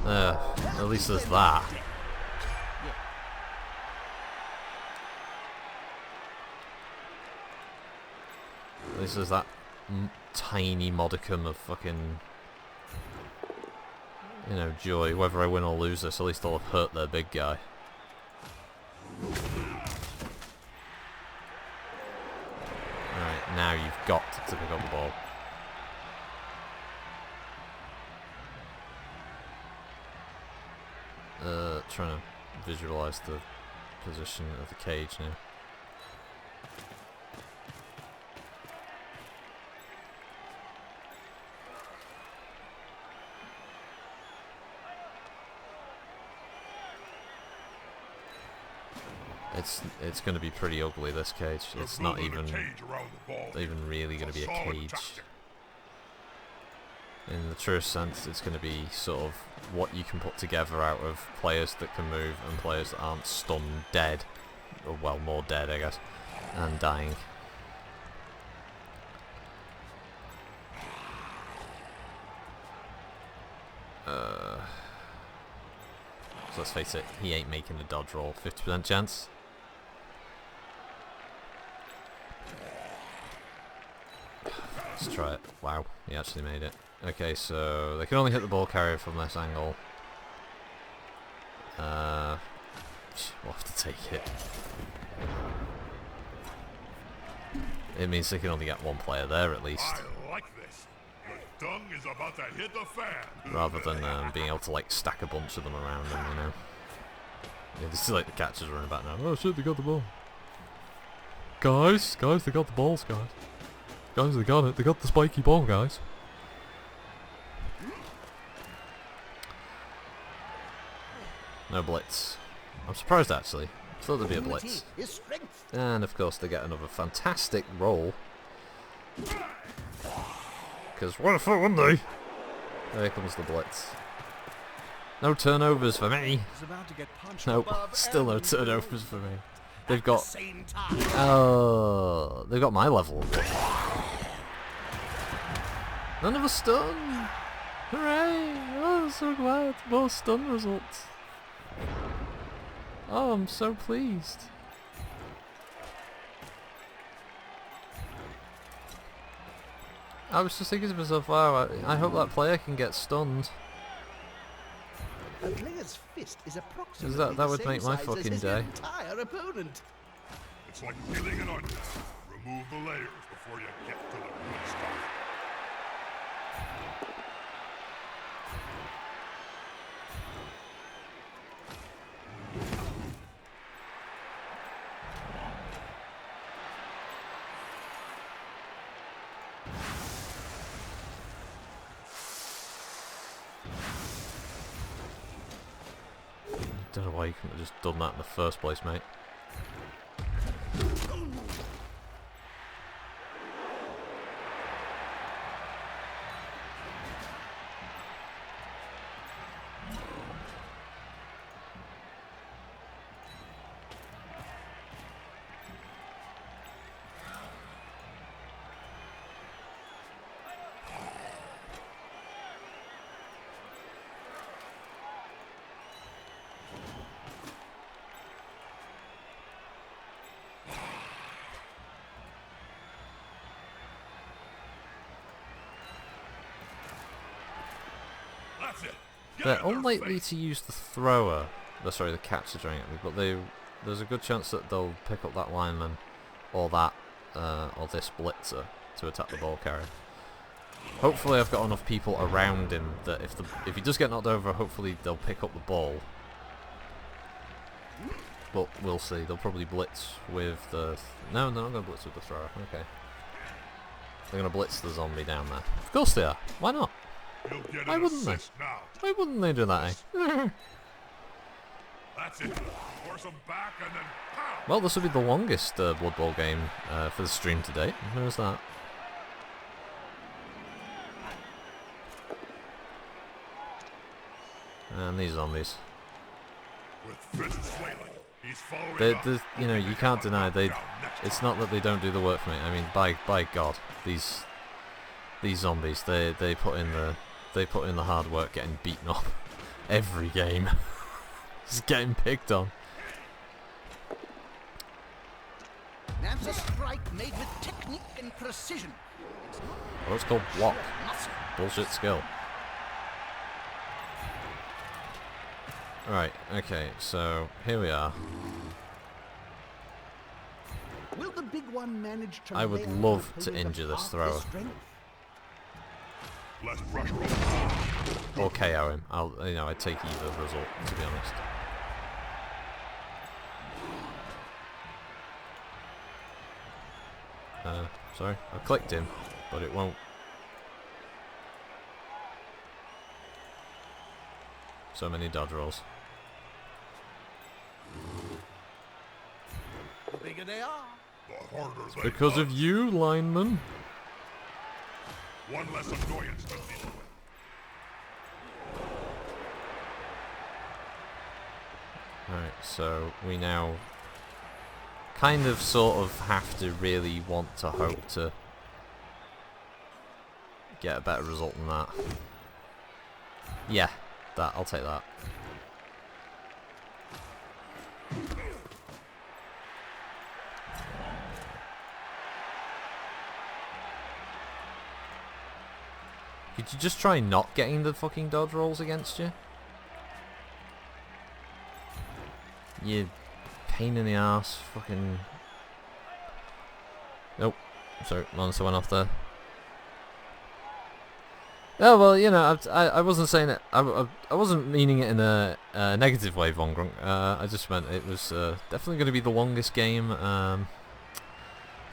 At least there's that. At least there's that tiny modicum of fucking, you know, joy. Whether I win or lose this, at least I'll have hurt their big guy. Alright, now you've got to pick up the ball. Trying to visualize the position of the cage now. It's going to be pretty ugly, this cage. It's not even really going to be a cage. In the truest sense, it's going to be sort of what you can put together out of players that can move and players that aren't stunned, dead, or well, more dead, I guess, and dying. So let's face it, he ain't making a dodge roll. 50% chance. Let's try it. Wow, he actually made it. Okay, so they can only hit the ball carrier from this angle. We'll have to take it. It means they can only get one player there at least. I like this. The dung is about to hit the fan. Rather than being able to like stack a bunch of them around them, you know. Yeah, this is like the catchers running back now. Oh shit, they got the ball. Guys, they got the balls, guys. Guys, they got it. They got the spiky ball, guys. No blitz. I'm surprised actually. I thought there'd be a blitz. And of course they get another fantastic roll. Because what if it, wouldn't they? There comes the blitz. No turnovers for me. Nope, still no turnovers for me. They've got... Oh, they've got my level. None of a stun! Hooray! Oh, I'm so glad. More stun results. Oh, I'm so pleased. I was just thinking to myself, wow, I hope that player can get stunned. A player's fist is approximately That would make my size fucking as his day. entire opponent. It's like peeling an onion. Remove the layers before you get to the good stuff. Don't know why you couldn't have just done that in the first place, mate. That's it. They're unlikely to use the thrower, sorry, the catcher throwing at me, but there's a good chance that they'll pick up that lineman or that or this blitzer to attack the ball carrier. Hopefully I've got enough people around him that if he does get knocked over, hopefully they'll pick up the ball. But we'll see. They'll probably blitz with the... No, they're not going to blitz with the thrower. Okay. They're going to blitz the zombie down there. Of course they are. Why not? Why wouldn't they? Now. Why wouldn't they do that, eh? That's it. Force them back and then pow. Well, this will be the longest Blood Bowl game for the stream to date. There's that. And these zombies. With fists flailing, he's following up. You know, you can't deny it's not that they don't do the work for me. I mean, by God, these zombies, they put in the hard work getting beaten up every game. Just getting picked on. That's a strike made with technique and precision. Oh, it's called block. Muscle. Bullshit skill. Right, okay, so here we are. Will the big one manage to I would lay love off to with injure this half thrower. his strength? Less pressure on the Or KO him. I'd take either result, to be honest. Sorry, I clicked him, but it won't. So many dodge rolls. The bigger they are. The harder they Because punch. of you, lineman. One less annoyance to deal with. Alright, so we now kind of sort of have to really want to hope to get a better result than that. Yeah, I'll take that. Could you just try not getting the fucking dodge rolls against you? You pain in the ass, fucking... Nope. Sorry, monster went off there. Oh, well, you know, I wasn't saying it... I wasn't meaning it in a negative way, Von Grunk. I just meant it was definitely going to be the longest game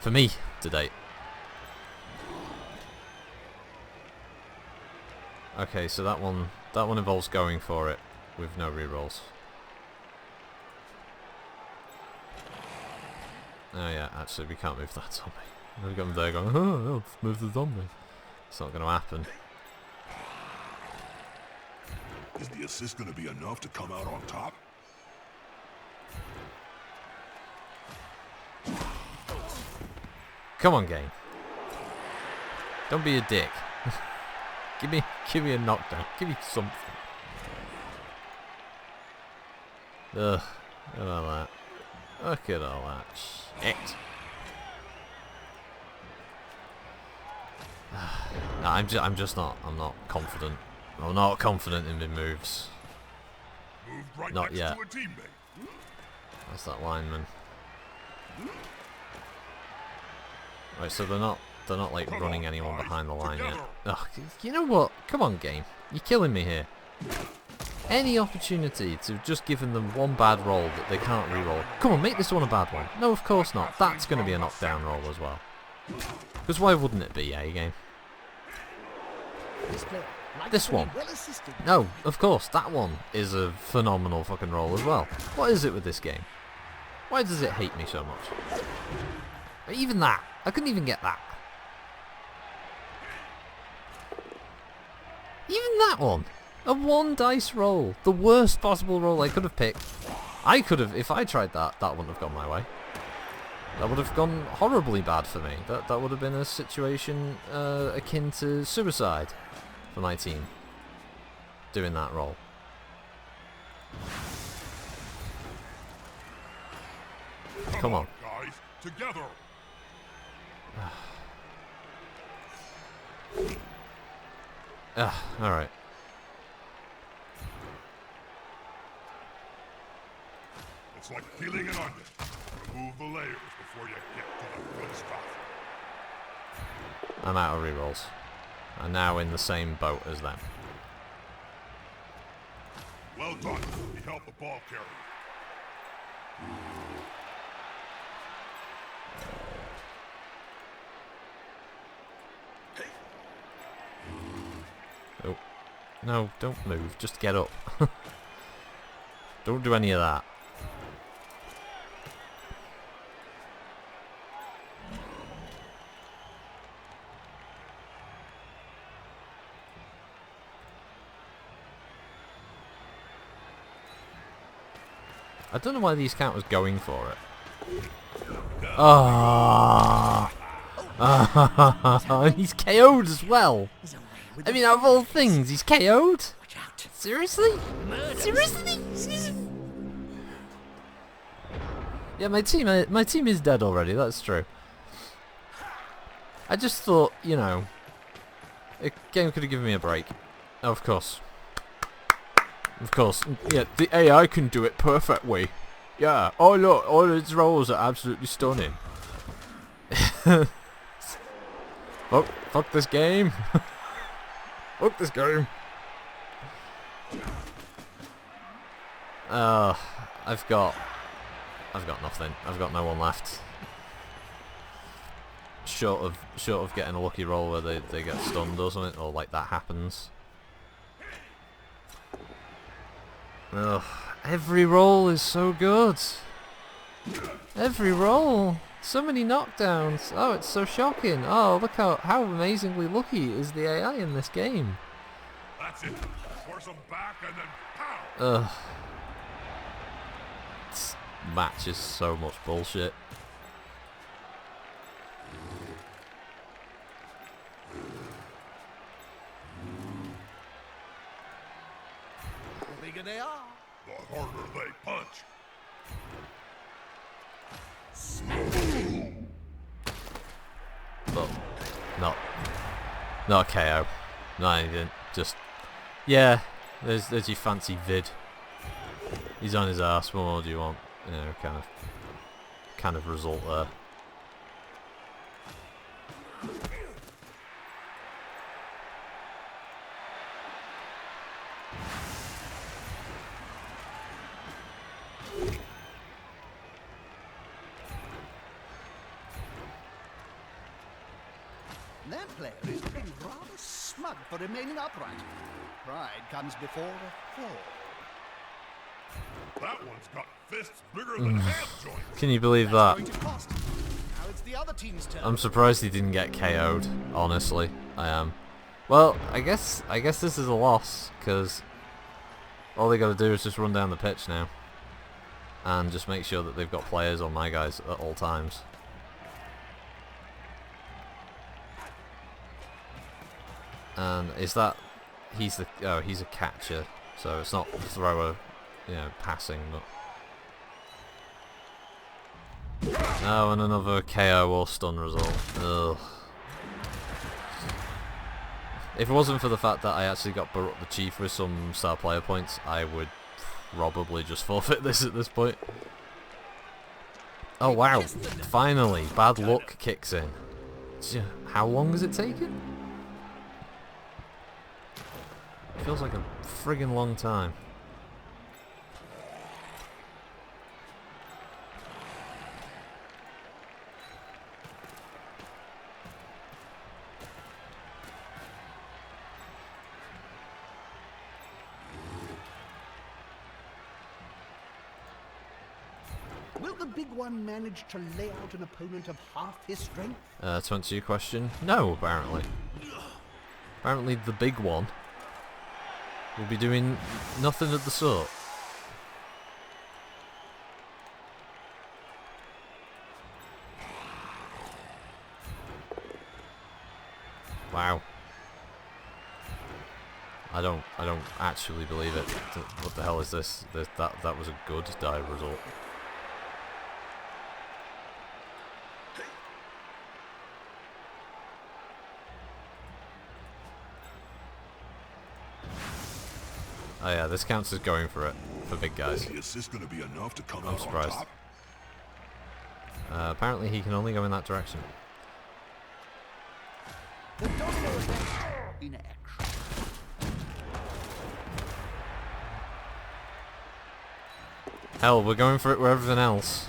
for me to date. Okay, so that one involves going for it with no rerolls. Oh yeah, actually we can't move that zombie. We've got him there going, oh, let's move the zombie. It's not going to happen. Is the assist going to be enough to come out on top? Come on, game. Don't be a dick. give me a knockdown. Give me something. Ugh, look at all that. Look at all that shit. No, I'm not confident. I'm not confident in my moves. Moved right Not next yet. to a teammate. That's that lineman. Right, so they're not like Come running on, anyone guys, behind the line yet. together. Ugh, you know what? Come on, game. You're killing me here. Any opportunity to just giving them one bad roll that they can't re-roll. Come on, make this one a bad one. No, of course not. That's going to be a knockdown roll as well. Because why wouldn't it be, eh, game? This player likes This to be one. well assisted. No, of course, that one is a phenomenal fucking roll as well. What is it with this game? Why does it hate me so much? Even that. I couldn't even get that. Even that one. A 1 dice roll. The worst possible roll I could have picked. I could have, if I tried that, that wouldn't have gone my way. That would have gone horribly bad for me. That would have been a situation akin to suicide for my team. Doing that roll. Come on. Guys, together. Alright. It's like peeling an onion. Remove the layers before you get to the good stuff. I'm out of rerolls. I'm now in the same boat as them. Well done. He helped the ball carrier. Oh. No, don't move. Just get up. Don't do any of that. I don't know why these count was going for it. Oh, he's KO'd as well. He's away with I the mean, out of all things, he's KO'd? Watch out. Seriously? Murder. Seriously? Yeah, my team is dead already, that's true. I just thought, you know, a game could have given me a break. Of course. Of course. Yeah, the AI can do it perfectly. Yeah. Oh look, all its rolls are absolutely stunning. Fuck this game. Fuck this game. I've got nothing. I've got no one left. Short of getting a lucky roll where they get stunned or something, or like that happens. Ugh, every roll is so good. Every roll. So many knockdowns. Oh, it's so shocking. Oh, look how amazingly lucky is the AI in this game. That's it. Force them back and then pow. Ugh. This match is so much bullshit. The bigger they are. The harder they punch. But not a KO. Not anything. Just yeah. There's your fancy vid. He's on his ass. What more do you want? You know, kind of result there. That player is looking rather smug for remaining upright. Pride comes before a fall. That one's got fists bigger than ham joints. Can you believe That's that? going to cost. Now it's the other team's turn. I'm surprised he didn't get KO'd. Honestly, I am. Well, I guess this is a loss because all they got to do is just run down the pitch now, and just make sure that they've got players on my guys at all times. And is that he's a catcher, so it's not thrower, you know, passing, but no, and another KO or stun result. Ugh. If it wasn't for the fact that I actually got Barut the Chief with some star player points, I would probably just forfeit this at this point. Oh wow, finally, bad luck kicks in. How long has it taken? Feels like a friggin' long time. Will the big one manage to lay out an opponent of half his strength? To answer your question, no, apparently. Apparently the big one will be doing nothing of the sort. Wow. I don't actually believe it. What the hell is this? That was a good dive result. Oh yeah, this counts as going for it, for big guys. Is this gonna be enough to come I'm out on surprised. top? Apparently he can only go in that direction. The domino effect in action. Hell, we're going for it with everything else.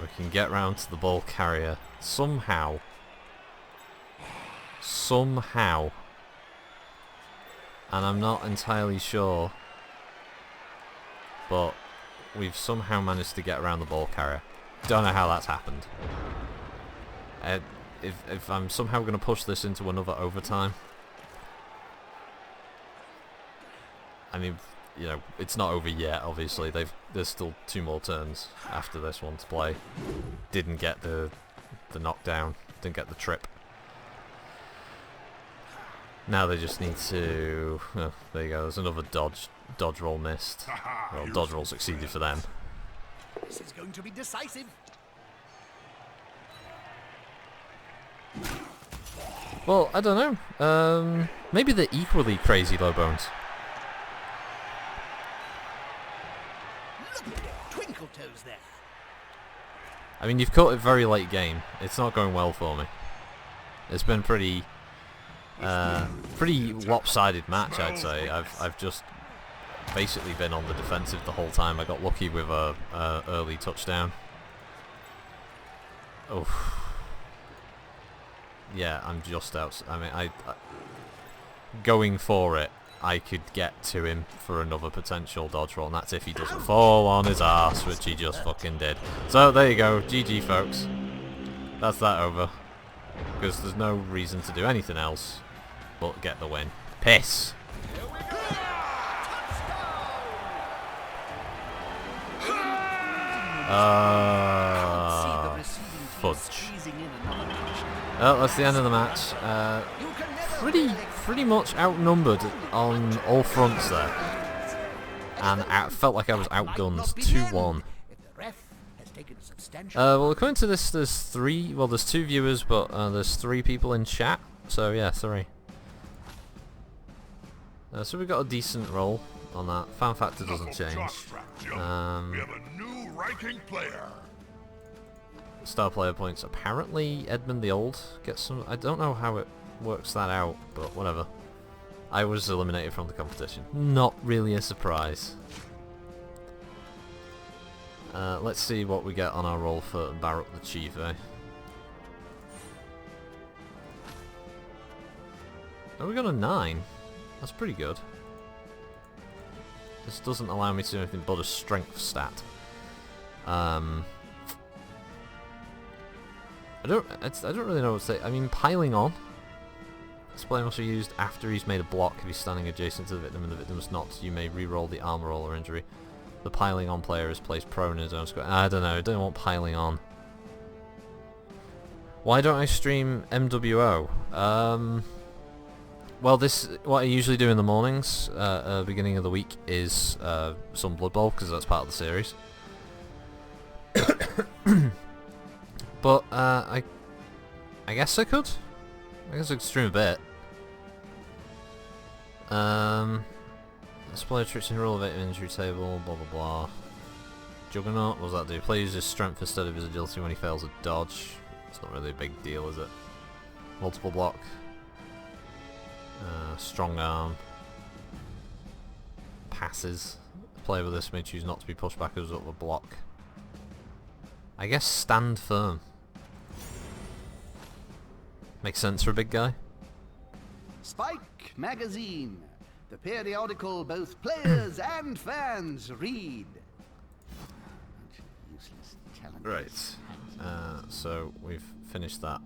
We can get round to the ball carrier somehow. Somehow. And I'm not entirely sure, but we've somehow managed to get around the ball carrier. Don't know how that's happened. If I'm somehow going to push this into another overtime, I mean, you know, it's not over yet. Obviously, there's still 2 more turns after this one to play. Didn't get the knockdown. Didn't get the trip. Now they just need to... Oh, there you go. There's another dodge roll missed. Well, dodge roll succeeded for them. This is going to be decisive. Well, I don't know. Maybe they're equally crazy, low bones. Look, Twinkle Toes there. I mean, you've caught it very late game. It's not going well for me. It's been pretty lopsided match, I'd say. I've just basically been on the defensive the whole time. I got lucky with a early touchdown. Oh, yeah, I'm just out. I mean, I going for it, I could get to him for another potential dodge roll, and that's if he doesn't fall on his ass, which he just fucking did. So there you go, GG folks. That's that over. Because there's no reason to do anything else but get the win. Piss! Fudge. Oh, that's the end of the match. Pretty much outnumbered on all fronts there. And I felt like I was outgunned 2-1. Well, according to this, there's 3. Well, there's 2 viewers, but there's 3 people in chat. So yeah, 3. So we got a decent roll on that. Fan factor doesn't change. We have a new ranking player. Star player points. Apparently, Edmund the Old gets some. I don't know how it works that out, but whatever. I was eliminated from the competition. Not really a surprise. Let's see what we get on our roll for Baruch the Chief, eh? Oh, we got a 9. That's pretty good. This doesn't allow me to do anything but a strength stat. I don't really know what to say. I mean, piling on. This player must be used after he's made a block if he's standing adjacent to the victim and the victim is not. You may re-roll the armor roll or injury. The piling on player is placed prone in his own square. I don't know. I don't want piling on. Why don't I stream MWO? Well, what I usually do in the mornings, beginning of the week, is some Blood Bowl, because that's part of the series. But I guess I could. I guess I could stream a bit. Display tricks in roll of injury table, blah blah blah. Juggernaut, what does that do? Play uses strength instead of his agility when he fails a dodge. It's not really a big deal, is it? Multiple block. Strong arm. Passes. The player with this may choose not to be pushed backwards up the block. I guess stand firm. Makes sense for a big guy. Spike Magazine, the periodical both players and fans read. Useless talent. Right. So we've finished that.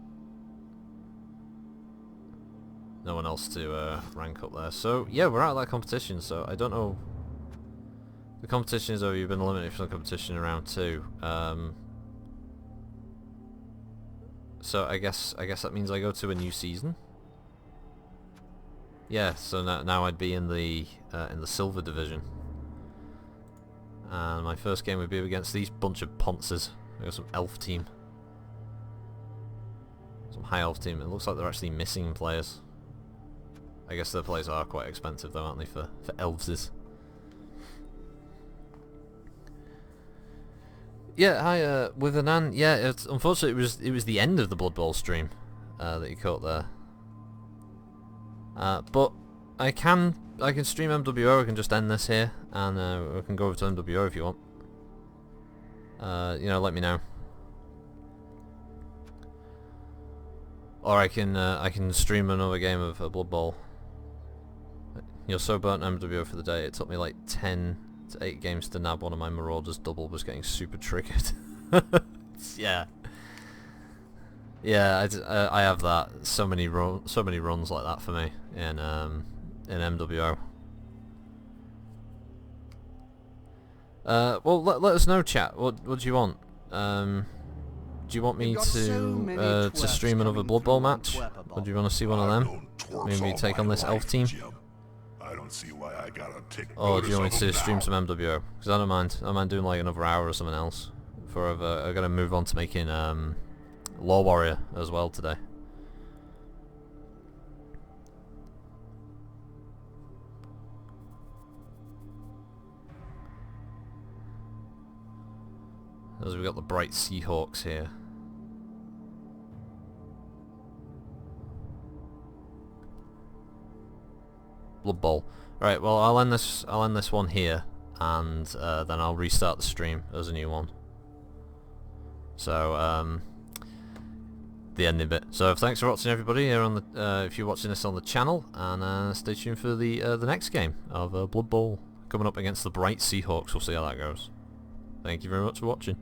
No one else to rank up there. So yeah, we're out of that competition. So I don't know. The competition is over. You've been eliminated from the competition in round 2. So I guess that means I go to a new season. Yeah. So now I'd be in the silver division. And my first game would be against these bunch of ponces. We got some elf team. Some high elf team. It looks like they're actually missing players. I guess their players are quite expensive though, aren't they, for elves? Yeah, hi, with Anan. Yeah, unfortunately it was the end of the Blood Bowl stream that you caught there. But I can stream MWO. I can just end this here, and we can go over to MWO if you want. You know, let me know. Or I can stream another game of Blood Bowl. You're so burnt MWO for the day. It took me like 10 to 8 games to nab one of my Marauders. Double was getting super triggered. Yeah. Yeah, I have that. So many runs like that for me in MWO. Well, let us know, chat. What do you want? Do you want me You've got so many to stream twerps another coming Blood Bowl through on match? Twerper Or Bob. do you want to see one of them? Maybe take on this elf team? Jim. I don't see why I gotta take Or do you want me notice to of 'em stream now. some MWO? Because I don't mind. I don't mind doing like another hour or something else. For I gotta move on to making Law Warrior as well today. As we've got the bright Seahawks here. Blood Bowl. Right, well I'll end this one here, and then I'll restart the stream as a new one. So the ending bit. So thanks for watching, everybody, here on the if you're watching this on the channel, and stay tuned for the next game of Blood Bowl coming up against the bright Seahawks. We'll see how that goes. Thank you very much for watching.